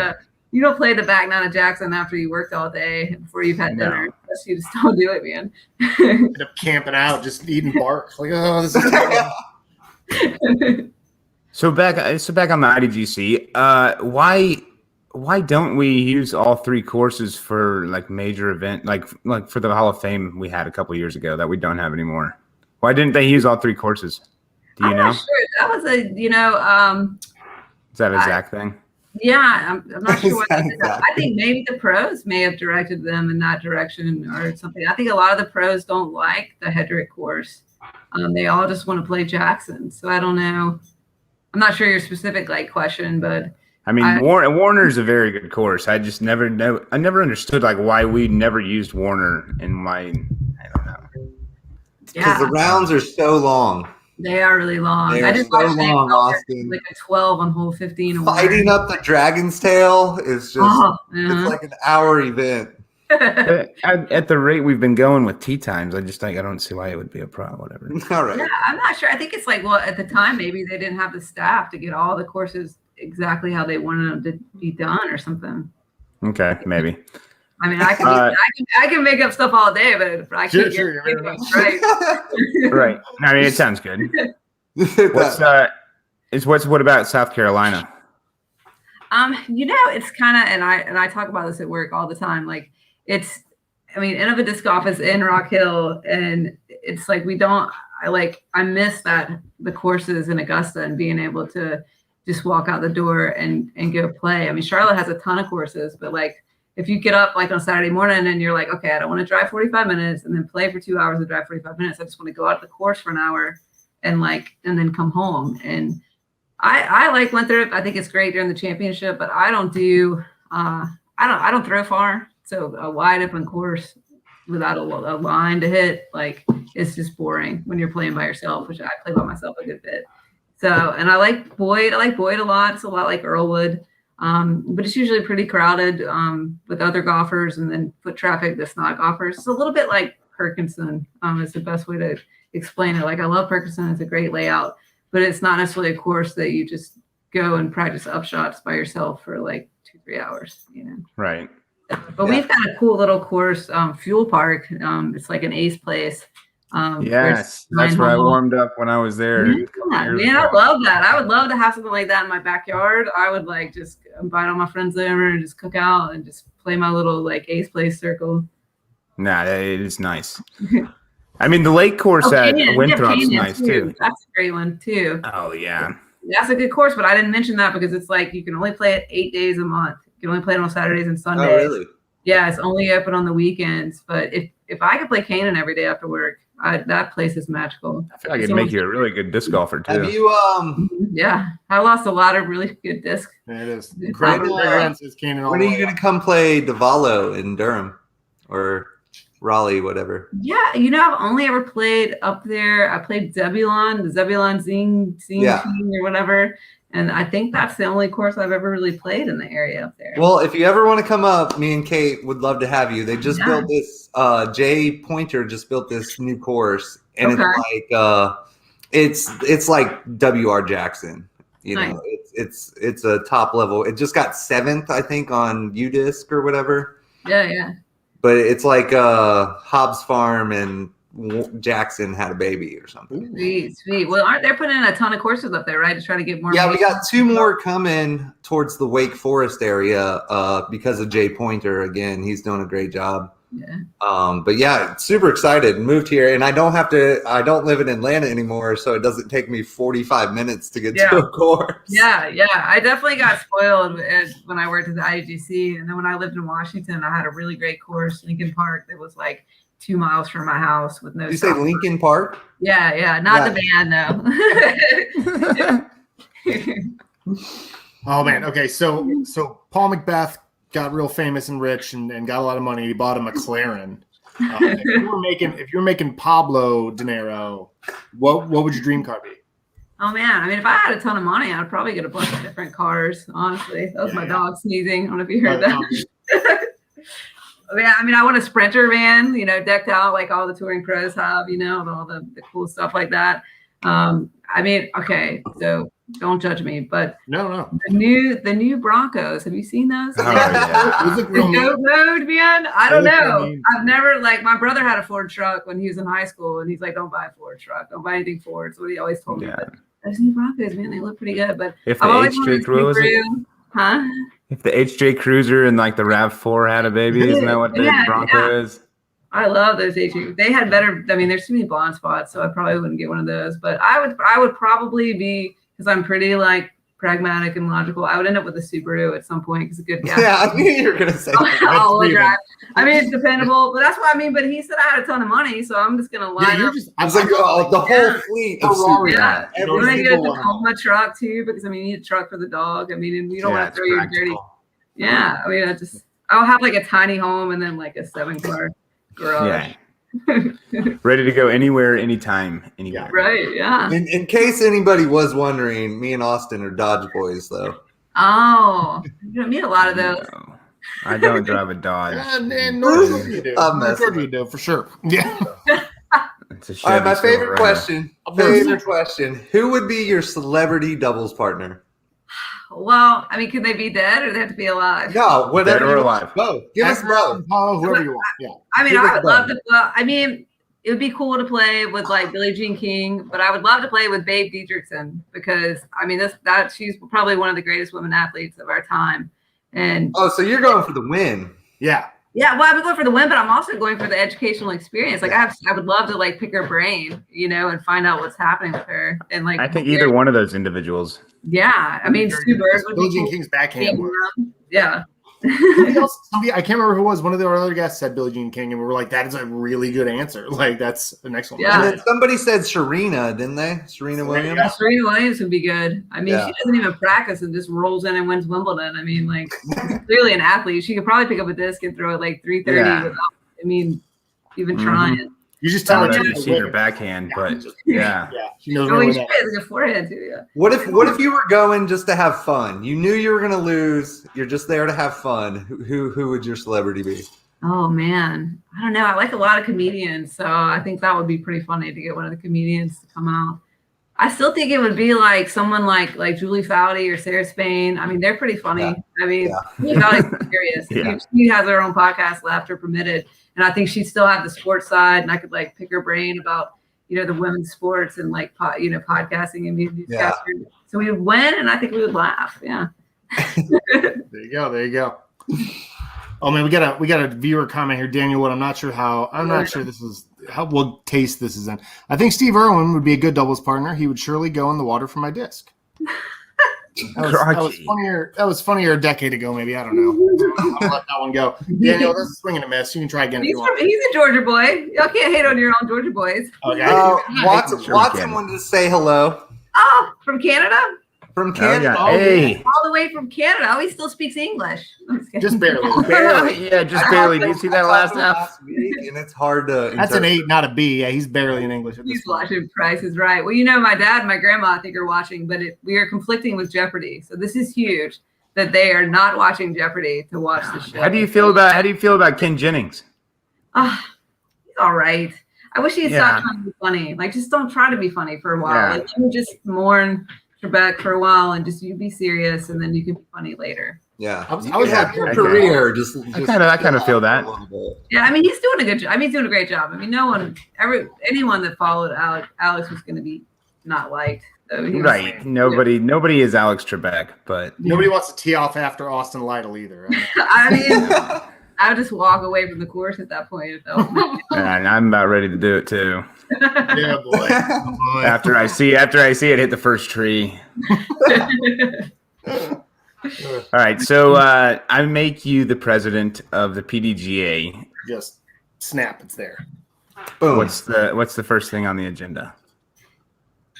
you don't play the back 9 of Jackson after you worked all day before you've had dinner. Unless you just don't do it, man. End up camping out, just eating bark. Like, this is terrible. So back on the IDGC, why don't we use all 3 courses for like major event, like for the Hall of Fame we had a couple years ago that we don't have anymore? Why didn't they use all 3 courses? Do you know? Not sure. That was is that a Zach thing? Yeah, I'm not sure what they did. I think maybe the pros may have directed them in that direction or something. I think a lot of the pros don't like the Hedrick course. They all just want to play Jackson. So I don't know. I'm not sure your specific question, but Warner's a very good course. I just never understood why we never used Warner and why I don't know. Because the rounds are so long. They are really long. I just so long, Austin. Like a 12 on hole 15. Fighting up the Dragon's Tail is just it's like an hour event. At the rate we've been going with tee times, I don't see why it would be a problem. Whatever. All right. Yeah, I'm not sure. I think it's at the time maybe they didn't have the staff to get all the courses exactly how they wanted them to be done or something. Okay, maybe. I can make up stuff all day, but I can't get things right. Right. It sounds good. What about South Carolina? It's kind of, and I talk about this at work all the time. Innova Disc Golf is in Rock Hill, and it's I miss the courses in Augusta and being able to just walk out the door and go play. I mean, Charlotte has a ton of courses, but like if you get up like on Saturday morning and you're like, okay, I don't want to drive 45 minutes and then play for 2 hours and drive 45 minutes. I just want to go out to the course for an hour and then come home. And I like Winthrop. I think it's great during the championship, but I don't throw far. So a wide open course without a line to hit, like it's just boring when you're playing by yourself, which I play by myself a good bit. So, and I like Boyd. I like Boyd a lot. It's a lot like Earlwood, but it's usually pretty crowded with other golfers and then foot traffic that's not golfers. It's a little bit like Perkinson. Is the best way to explain it. Like I love Perkinson. It's a great layout, but it's not necessarily a course that you just go and practice upshots by yourself for like 2-3 hours, Right. But we've got a cool little course, Fuel Park. It's like an Ace place. Yes, that's where I warmed up when I was there. Yeah, man, I love that. I would love to have something like that in my backyard. I would like just invite all my friends over and just cook out and just play my little like Ace place circle. Nah, it is nice. I mean, the lake course at Winthrop's nice too. That's a great one too. Oh yeah, that's a good course, but I didn't mention that because it's like you can only play it 8 days a month. You can only play it on Saturdays and Sundays. Oh really? Yeah, it's only open on the weekends. But if I could play Canaan every day after work, that place is magical. I feel like it'd make you a really good disc golfer too. Have you Yeah, I lost a lot of really good discs. It is. When Canaan. are you gonna come play Davalo in Durham or Raleigh, whatever? Yeah, I've only ever played up there. I played Zebulon, the Zebulon Zing team or whatever. And I think that's the only course I've ever really played in the area up there. Well, if you ever want to come up, me and Kate would love to have you. They just built this, Jay Pointer just built this new course. And it's like WR Jackson. Nice. It's a top level. It just got 7th, I think, on UDisc or whatever. Yeah. But it's like Hobbs Farm and Jackson had a baby or something. Sweet. Well, aren't they putting in a ton of courses up there, right? To try to get more. Yeah, we got 2 more coming towards the Wake Forest area because of Jay Pointer. Again, he's doing a great job. Yeah. But yeah, super excited. Moved here, and I don't live in Atlanta anymore, so it doesn't take me 45 minutes to get to a course. Yeah. I definitely got spoiled when I worked at the IGC, and then when I lived in Washington, I had a really great course, Lincoln Park, that was like 2 miles from my house with no. Did you say Lincoln Park? Yeah, not the band though. Oh man. Okay, so Paul Macbeth got real famous and rich and got a lot of money. He bought a McLaren. If you were making Pablo dinero, what would your dream car be? Oh man, I mean, if I had a ton of money, I'd probably get a bunch of different cars. Honestly, that was my dog sneezing. I don't know if you heard that. Yeah, I mean, I want a Sprinter van, decked out like all the touring pros have, with all the cool stuff like that. I mean, okay, so don't judge me, but no, the new Broncos. Have you seen those? Oh, yeah. The goat mode, man. I don't know. I've never my brother had a Ford truck when he was in high school, and he's like, "Don't buy a Ford truck. Don't buy anything Ford." That's what he always told me. But those new Broncos, man, they look pretty good. But if the HJ Cruiser, if the HJ Cruiser and like the RAV4 had a baby, isn't that what the Bronco is? I love those HJ. They had better. I mean, there's too many blind spots, so I probably wouldn't get one of those. But I would probably be, because I'm pretty pragmatic and logical. I would end up with a Subaru at some point because a good gas. Yeah, I knew you were gonna say that. All-wheel drive. I mean, it's dependable, but that's what I mean. But he said I had a ton of money, so I'm just gonna line up. I was like, the whole fleet of Subaru. Yeah, I'm gonna get a Tacoma truck too, because I mean, you need a truck for the dog. I mean, and you don't want to throw your dirty. Yeah, I mean, I'll have like a tiny home and then like a 7-car garage. Yeah. Ready to go anywhere, anytime, anywhere. Right, yeah. In case anybody was wondering, me and Austin are Dodge boys, though. Oh, you don't meet a lot of those. No, I don't drive a Dodge. And North Georgia you do, for sure. Yeah. It's a All right, my Chevy favorite question. Who would be your celebrity doubles partner? Well, I mean, can they be dead or do they have to be alive? No, whatever. Dead or alive. Both. Give us both. Whoever you want. Yeah. I mean, I would love to. I mean, it would be cool to play with like Billie Jean King, but I would love to play with Babe Dietrichson because I mean, she's probably one of the greatest women athletes of our time. And so you're going for the win? Yeah. Yeah, well, I'm going for the win, but I'm also going for the educational experience. Like I would love to like pick her brain, and find out what's happening with her. And like I think either one of those individuals. Yeah, I mean, Stu Bird would Billie be Jean cool. King's backhand work. Yeah. I can't remember who it was. One of the other guests said Billie Jean King, and we were like, "That is a really good answer. Like, that's an excellent." Yeah. And then somebody said Serena, didn't they? Serena Williams. Yeah, Serena Williams would be good. I mean, Yeah. she doesn't even practice and just rolls in and wins Wimbledon. I mean, like, she's clearly an athlete. She could probably pick up a disc and throw it like 330 Yeah. without, even trying. You just I tell don't her know if to you've seen her backhand, but yeah. she knows Oh, where she that. has a good forehand too. Yeah. What if you were going just to have fun? You knew you were going to lose. You're just there to have fun. Who would your celebrity be? Oh man, I don't know. I like a lot of comedians, so I think that would be pretty funny to get one of the comedians to come out. I still think it would be like someone like Julie Foudy or Sarah Spain. I mean, they're pretty funny. Yeah. I mean, Julie Foudy's hilarious. Yeah. She has her own podcast, Laughter Permitted, and I think she'd still have the sports side, and I could like pick her brain about the women's sports and like podcasting and music. Yeah. So we would win, and I think we would laugh. Yeah. There you go. Oh man, we got a viewer comment here, Daniel Wood. I'm not sure this is what taste this is in. I think Steve Irwin would be a good doubles partner. He would surely go in the water for my disc. That was funnier a decade ago, maybe. I don't know. I'll let that one go. Daniel, this is swing and a miss. You can try again if you want. He's a Georgia boy. Y'all can't hate on your own Georgia boys. Okay. Watson wanted to say hello Oh, from Canada? from Canada. Oh, yeah. Hey. All the way from Canada. Oh, he still speaks English. I'm just kidding. Just barely. Yeah, just barely. Did you see that last half? week, and it's hard to. That's an 8, not a B. Yeah, he's barely in English at this He's point. watching Price is Right. Well, my dad and my grandma, I think, are watching, but we are conflicting with Jeopardy. So this is huge that they are not watching Jeopardy to watch the show. How do you feel about Ken Jennings? He's all right. I wish he'd Yeah. stop trying to be funny. Like, just don't try to be funny for a while. Yeah. Like, you just mourn Trebek for a while and just you be serious, and then you can be funny later. Yeah, I was like, your okay. career. Just I kind of feel that. a little bit. Yeah, I mean, he's doing a good job. I mean, he's doing a great job. I mean, anyone that followed Alex was going to be not liked. So he was- Right. Nobody is Alex Trebek, but Nobody wants to tee off after Austin Lytle either. Right? I mean, I would just walk away from the course at that point. If that was me. and I'm about ready to do it too. Yeah, boy. Oh, boy. After I see it hit the first tree. All right, so I make you the president of the PDGA. Just snap, it's there. Boom. What's the first thing on the agenda?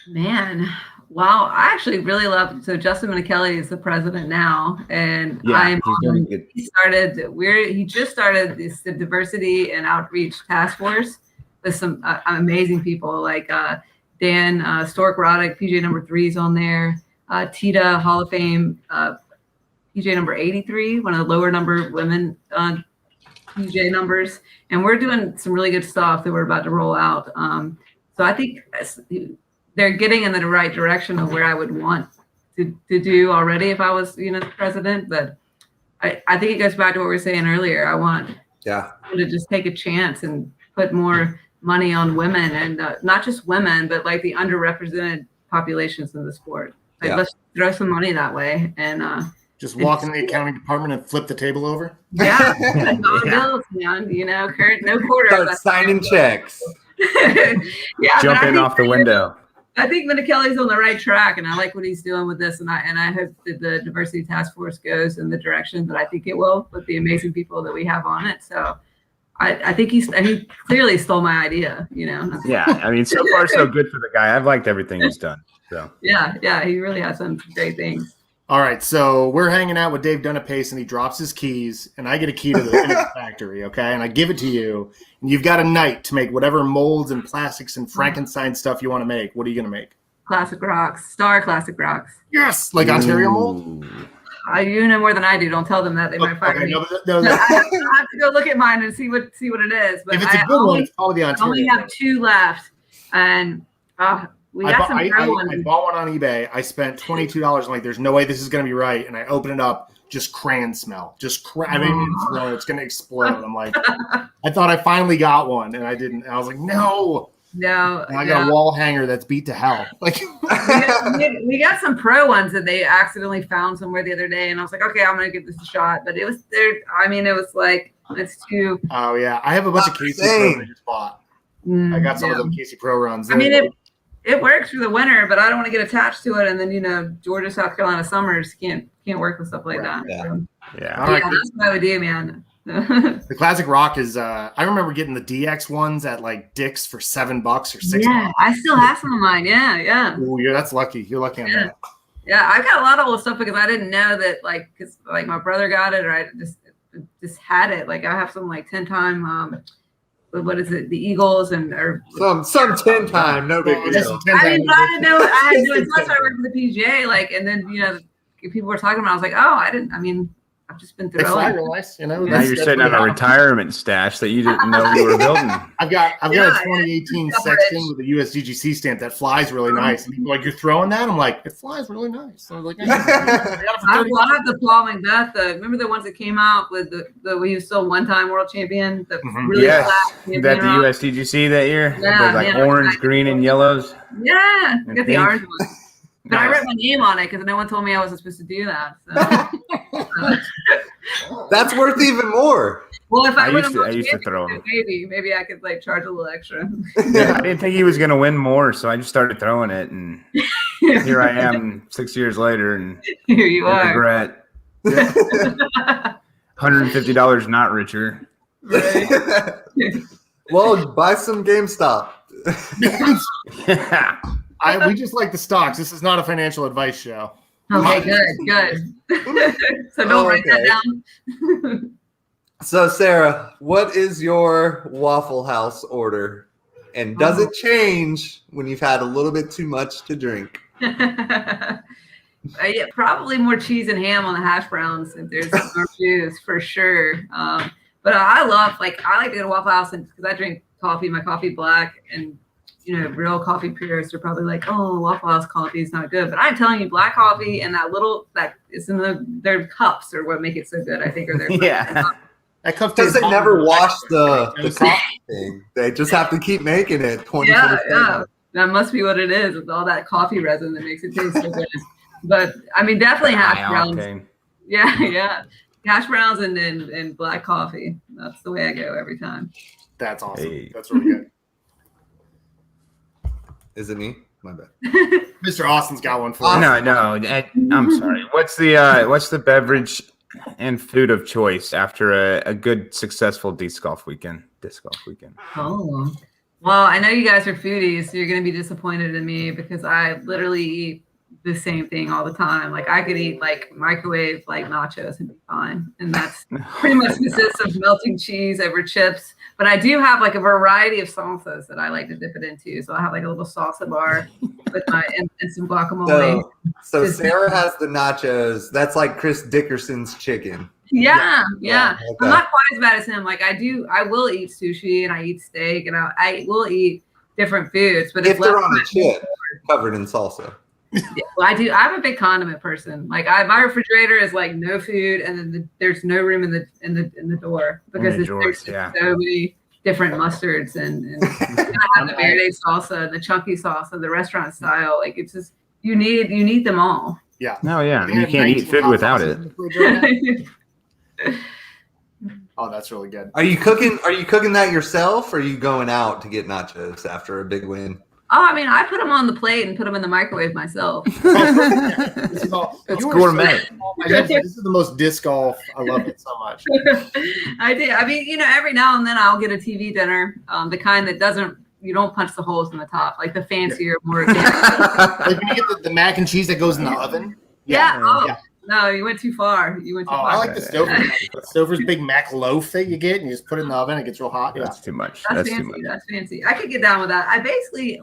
Man, wow! I actually really love. So Justin McKelly is the president now, and Yeah, he's doing good. He just started the diversity and outreach task force with some amazing people like Dan Stork Roddick, PJ number 3 is on there. Tita Hall of Fame, PJ number 83, one of the lower number women PJ numbers, and we're doing some really good stuff that we're about to roll out. So I think they're getting in the right direction of where I would want to do already if I was, the president. But I think it goes back to what we were saying earlier. I want to just take a chance and put more money on women, and not just women, but like the underrepresented populations in the sport. Like, let's throw some money that way, and just walk in the accounting department and flip the table over. yeah, dollar bills, man. Current no quarter. Start signing checks. Yeah, Jumping off the window. I think McKelly's on the right track, and I like what he's doing with this, and I hope that the diversity task force goes in the direction that I think it will with the amazing people that we have on it. So I think he clearly stole my idea, Yeah, I mean, so far so good for the guy. I've liked everything he's done. So yeah, he really has some great things. All right, so we're hanging out with Dave Dunapace, and he drops his keys, and I get a key to the factory, okay? And I give it to you, and you've got a night to make whatever molds and plastics and Frankenstein stuff you want to make. What are you going to make? Classic rocks, Star Classic Rocks. Yes, like Ontario mold? Ooh. You know more than I do. Don't tell them that. They might fire Okay, me. no. I have to go look at mine and see what it is. But If it's a good one, it's probably the I Ontario. only have 2 left, and we got some I ones. bought one on eBay. I spent $22. I'm like, there's no way this is going to be right. And I open it up, just crayon smell. I mean, it's going to explode. I'm like, I thought I finally got one, and I didn't. I was like, no. No, And I got a wall hanger that's beat to hell. Like, we got some pro ones that they accidentally found somewhere the other day, and I was like, okay, I'm gonna give this a shot. But it was there. I mean, it was like It's too. Oh yeah, I have a bunch of Casey Pro I just bought. I got some of them Casey Pro runs. I mean, it works for the winter, but I don't want to get attached to it. And then Georgia, South Carolina summers can't work with stuff like that. Yeah. So, Yeah. that's what I would do, man. The Classic Rock is. I remember getting the DX ones at like Dick's for $7 or $6. Yeah, I still have some of mine. Yeah. Oh yeah, that's lucky. You're lucky on that. Yeah, I've got a lot of old stuff because I didn't know that, because my brother got it, or I just had it. Like I have some 10-time, what is it? The Eagles or some 10-time, no big deal. I didn't know. I had no until I started working for the PGA. And then people were talking about. I was like, oh, I didn't. I mean, I've just been through They fly it. real nice, Now you're sitting on a retirement stash that you didn't know you were building. I've got a 2018 Sexton with a USDGC stamp that flies really nice. And people are like, you're throwing that? I'm like, it flies really nice. So I was like, I have the Paul Macbeth. Remember the ones that came out with the he was still one-time world champion? The really Yes, flat that the USDGC that year. Yeah, Those orange, green, and yellows. Yeah, I got the pink. orange one. But I wrote my name on it because no one told me I wasn't supposed to do that. So. That's worth even more. Well, if I used to throw them. Maybe I could charge a little extra. Yeah, I didn't think he was going to win more, so I just started throwing it, and here I am 6 years later, and here you are. Regret. $150 not richer. Right. Well, buy some GameStop. Yeah. we just like the stocks. This is not a financial advice show. Okay, good. So don't write that down. So, Sarah, what is your Waffle House order? And does it change when you've had a little bit too much to drink? Yeah, probably more cheese and ham on the hash browns if there's more juice for sure. But I like to go to Waffle House because I drink coffee, my coffee black, and real coffee purists are probably like, oh, Waffle House coffee is not good. But I'm telling you, black coffee and that is in their cups are what make it so good, I think, or their That cup Because they never wash the Right? coffee thing. They just have to keep making it 24/7. Yeah. That must be what it is with all that coffee resin that makes it taste so good. But I mean, definitely hash browns. Octane. Yeah. Hash browns and black coffee. That's the way I go every time. That's awesome. Hey. That's really good. Is it me? My bad. Mr. Austin's got one for us. No, I'm sorry. What's the beverage and food of choice after a good, successful disc golf weekend? Oh. Well, I know you guys are foodies, so you're going to be disappointed in me because I literally eat the same thing all the time. Like I could eat microwave nachos and be fine. And that's pretty much consists of melting cheese over chips. But I do have a variety of salsas that I like to dip it into. So I have a little salsa bar with and some guacamole. So Sarah has the nachos. That's like Chris Dickerson's chicken. Yeah. Okay. I'm not quite as bad as him. I will eat sushi and I eat steak and I will eat different foods. But if they're on a chip covered in salsa. Yeah, well, I do. I'm a big condiment person. My refrigerator is no food, and then there's no room in the door because there's so many different mustards and I have the verde salsa and the chunky salsa, the restaurant style. It's just you need them all. Yeah. No, yeah. You can't eat food without it. Oh, that's really good. Are you cooking that yourself, or are you going out to get nachos after a big win? Oh, I mean, I put them on the plate and put them in the microwave myself. It's gourmet. This is the most disc golf. I love it so much. I do. I mean, every now and then I'll get a TV dinner, the kind that you don't punch the holes in the top, like the fancier, more. Like when you get the mac and cheese that goes in the oven. Yeah. No, you went too far. I like the Stouffer. The Stouffer's big Mac loaf that you get, and you just put it in the oven. It gets real hot. That's too much. That's fancy. Too much. That's fancy. I could get down with that. I basically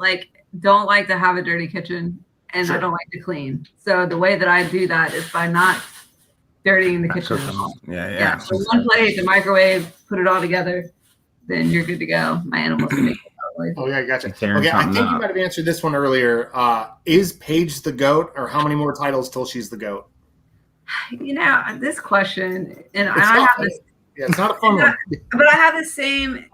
don't like to have a dirty kitchen, and I don't like to clean. So the way that I do that is by not dirtying the kitchen at all. Yeah. So one plate, the microwave, put it all together, then you're good to go. My animals can make it. Oh yeah, gotcha. Okay, I think you might have answered this one earlier. Is Paige the GOAT, or how many more titles till she's the GOAT? This question, and I have this. Yeah, it's not a fun one. But I have the same,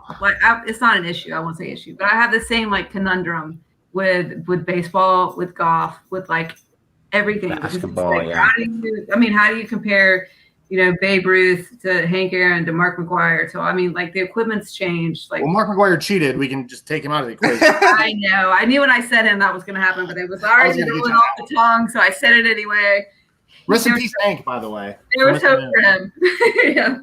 it's not an issue. I won't say issue, but I have the same conundrum with baseball, with golf, with everything. Basketball, how do you compare Babe Ruth to Hank Aaron to Mark McGuire. So I mean, like the equipment's changed. Like, well, Mark McGuire cheated. We can just take him out of the equation. I know. I knew when I said him that was going to happen, but it was already rolling off the tongue, so I said it anyway. Rest in peace, Hank. By the way, there was hope for him. Yeah.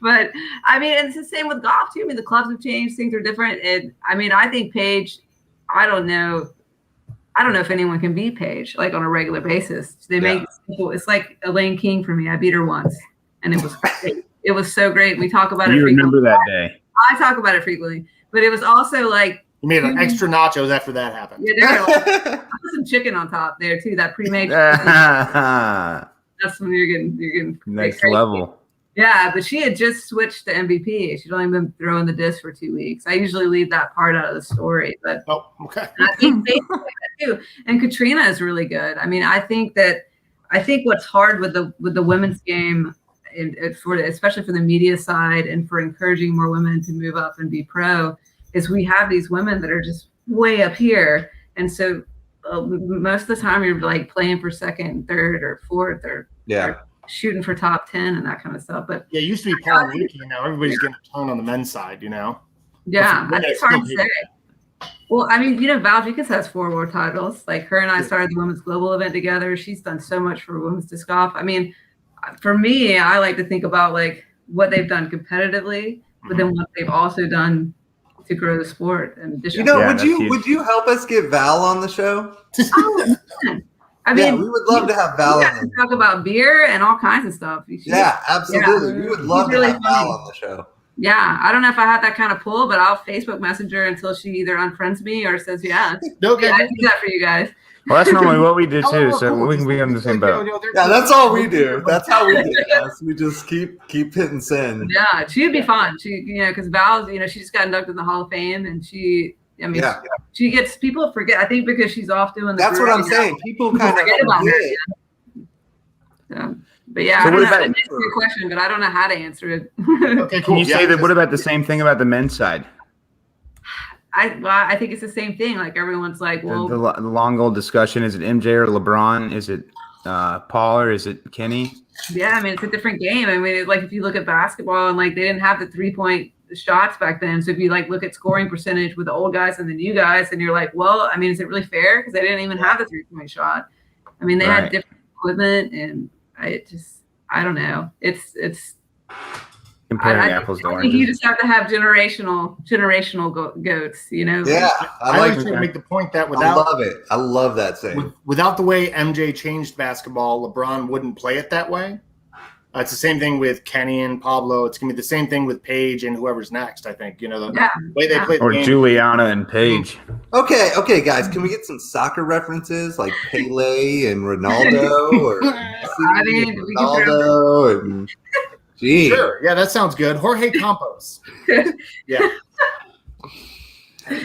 But I mean, and it's the same with golf too. I mean, the clubs have changed; things are different. And I mean, I think Paige. I don't know if anyone can beat Paige like on a regular basis. They make it's like Elaine King for me. I beat her once, and it was great. It was so great. We talk about it. You frequently. remember that day? I talk about it frequently, but it was also like you made an extra nachos after that happened. Yeah, there was some chicken on top there too. That pre-made. That's when you're getting next level. Yeah, but she had just switched to MVP. She'd only been throwing the disc for 2 weeks. I usually leave that part out of the story, but okay. I think they like that too. And Katrina is really good. I mean, I think what's hard with the women's game, especially for the media side and for encouraging more women to move up and be pro, is we have these women that are just way up here, and so most of the time you're like playing for second, third, or fourth, or shooting for top 10 and that kind of stuff. But it used to be Paul and Luke, now everybody's getting a ton on the men's side, Yeah, I think it's hard to say. Well, I mean, Val Jenkins has 4 world titles. Like her and I started the women's global event together. She's done so much for women's disc golf. I mean, for me, I like to think about like what they've done competitively, but then what they've also done to grow the sport. And would you help us get Val on the show? Oh, man. I mean, we would love to have Val on. Talk about beer and all kinds of stuff. Absolutely. We would love to have Val on the show. Yeah, I don't know if I have that kind of pull, but I'll Facebook message her until she either unfriends me or says yes. Okay. Yeah, I do that for you guys. Well, that's normally what we do too, so we can be on the same boat. Yeah, that's all we do. That's how we do it. We just keep hitting send. Yeah, she'd be fun. She, because Val's, she just got inducted in the Hall of Fame, and she gets people forget. I think because she's off doing the. That's what I'm saying. People kind of forget about her. But yeah, I don't know how to answer your question, but I don't know how to answer it. Okay, cool. Can you say that? What about the same thing about the men's side? I think it's the same thing. Like everyone's like, well, the long old discussion: is it MJ or LeBron? Is it Paul or is it Kenny? Yeah, I mean it's a different game. I mean, like if you look at basketball and like they didn't have the 3-point shots back then. So if you like look at scoring percentage with the old guys and the new guys, and you're like, well, I mean, is it really fair? Because they didn't even have the 3-point shot. I mean, they had different equipment, and I don't know. It's comparing apples to oranges. You just have to have generational goats, Yeah, I like to make the point that I love it. I love that saying. Without the way MJ changed basketball, LeBron wouldn't play it that way. It's the same thing with Kenny and Pablo. It's gonna be the same thing with Paige and whoever's next. I think the way they play the or game. Juliana and Paige. Okay, guys, can we get some soccer references like Pele and Ronaldo or I mean, Ronaldo and gee. Sure, yeah, that sounds good. Jorge Campos. Yeah.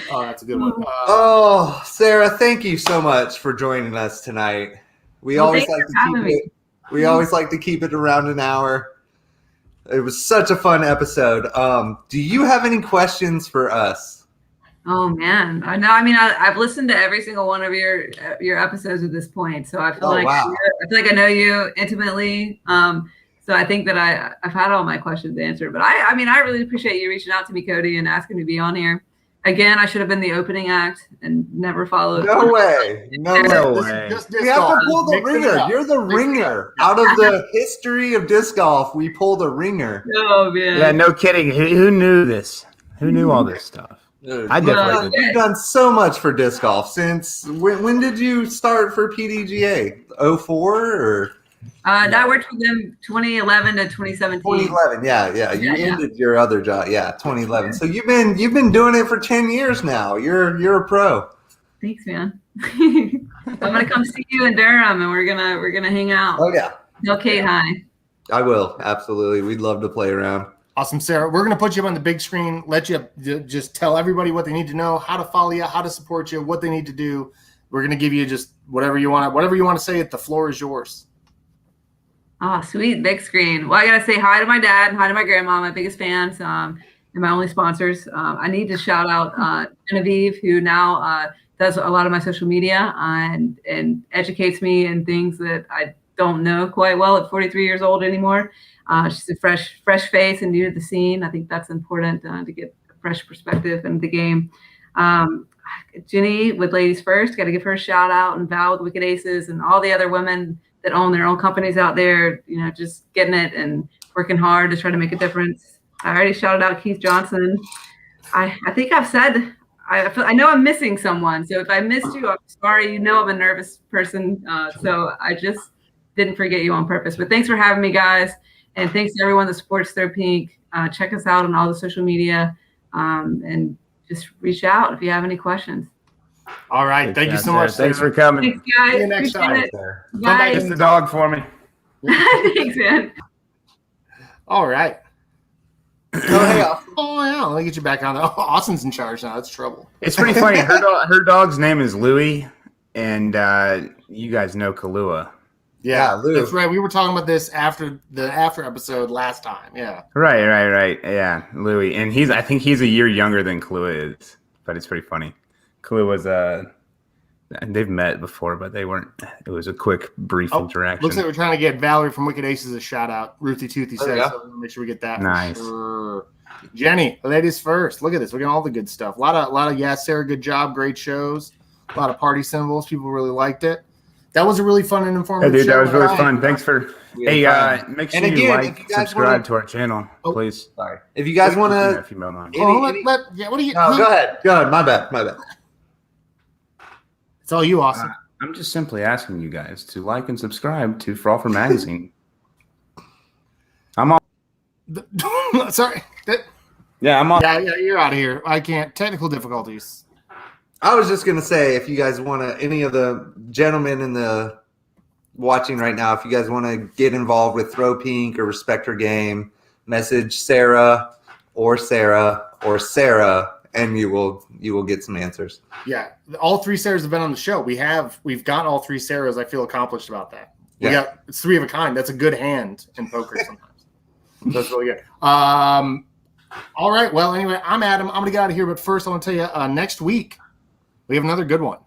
Oh, that's a good one. Sarah, thank you so much for joining us tonight. We always like to keep it around an hour. It was such a fun episode. Do you have any questions for us? Oh man, I know. I mean, I've listened to every single one of your episodes at this point, so I feel I feel like I know you intimately. So I think that I've had all my questions answered. But I mean, I really appreciate you reaching out to me, Cody, and asking me to be on here. Again, I should have been the opening act and never followed. No way. No way. We have to pull the ringer. You're the ringer. Out of the history of disc golf, we pulled a ringer. Oh, man. Yeah, no kidding. Who knew this? Who knew all this stuff? Dude, I definitely did. You've done so much for disc golf since when did you start for PDGA? 04 or? That worked for them 2011 to 2017. 2011, yeah. You ended your other job, 2011. So you've been doing it for 10 years now. You're a pro. Thanks, man. I'm gonna come see you in Durham, and we're gonna hang out. Oh yeah. Tell Kate hi. I will, absolutely. We'd love to play around. Awesome, Sarah. We're going to put you up on the big screen, let you just tell everybody what they need to know, how to follow you, how to support you, what they need to do. We're going to give you just whatever you want to say. The floor is yours. Oh, sweet. Big screen. Well, I got to say hi to my dad and hi to my grandma, my biggest fans, and my only sponsors. I need to shout out Genevieve, who now does a lot of my social media and educates me in things that don't know quite well at 43 years old anymore. She's a fresh face and new to the scene. I think that's important to get a fresh perspective in the game. Jenny with Ladies First, got to give her a shout out, and Val with Wicked Aces, and all the other women that own their own companies out there, just getting it and working hard to try to make a difference. I already shouted out Keith Johnson. I think I've said, I know I'm missing someone. So if I missed you, I'm sorry. I'm a nervous person. So I just didn't forget you on purpose. But thanks for having me, guys. And thanks to everyone that supports Throw Pink. Check us out on all the social media. And just reach out if you have any questions. All right. Thank you so much. Thanks for coming. Thanks, guys. See you next time. Bye. Kiss the dog for me. Thanks, man. All right. Oh, hey, Austin. Oh, yeah. Let me get you back on. Oh, Austin's in charge now. That's trouble. It's pretty funny. Her dog's name is Louie, and you guys know Kahlua. Yeah, Lou. that's right. We were talking about this after the episode last time. Yeah. Right. Yeah, Louie, and I think he's a year younger than Kahlua is, but it's pretty funny. Kahlua was they've met before, but they weren't. It was a quick, brief interaction. Looks like we're trying to get Valerie from Wicked Aces a shout out. Ruthie Toothy says, yeah. so make sure we get that. Nice. Sure. Jenny, Ladies First. Look at this. Look at all the good stuff. A lot of Sarah, good job. Great shows. A lot of party symbols. People really liked it. That was a really fun and informative Hey, dude, show. that was really fun. Thanks for. Make sure And you again, like, if you guys subscribe wanna- to our channel, please. Sorry. If you guys want to, What do you? no, go ahead. My bad. It's all you, Austin. I'm just simply asking you guys to like and subscribe to Frolfcenter Magazine. I'm on. Sorry. Yeah, I'm on. Yeah, you're out of here. I can't. Technical difficulties. I was just gonna say, if you guys want to, any of the gentlemen in the watching right now, if you guys want to get involved with Throw Pink or Respect Her Game, message Sarah, and you will get some answers. Yeah, all three Sarahs have been on the show. We've got all three Sarahs. I feel accomplished about that. It's three of a kind. That's a good hand in poker sometimes. That's really good. All right. Well, anyway, I'm Adam. I'm gonna get out of here, but first I want to tell you, next week we have another good one.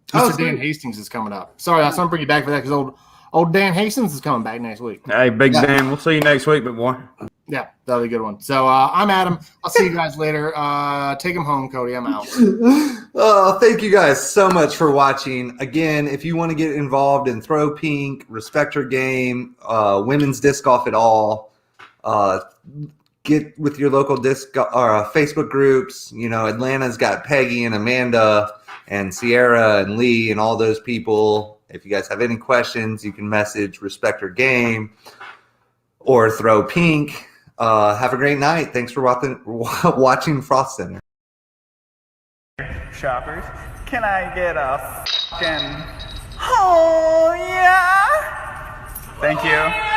Mr. Dan Hastings is coming up. Sorry, I was going to bring you back for that because old Dan Hastings is coming back next week. Hey, Big Dan, we'll see you next week, big boy. Yeah, that'll be a good one. So I'm Adam. I'll see you guys later. Take him home, Cody. I'm out. Oh, thank you guys so much for watching. Again, if you want to get involved in Throw Pink, Respect Her Game, women's disc golf at all, get with your local disc or Facebook groups. Atlanta's got Peggy and Amanda and Sierra and Lee and all those people. If you guys have any questions, you can message Respect Her Game or Throw Pink. Have a great night. Thanks for watching Frolfcenter. Shoppers, can I get a fucking oh yeah? Thank you.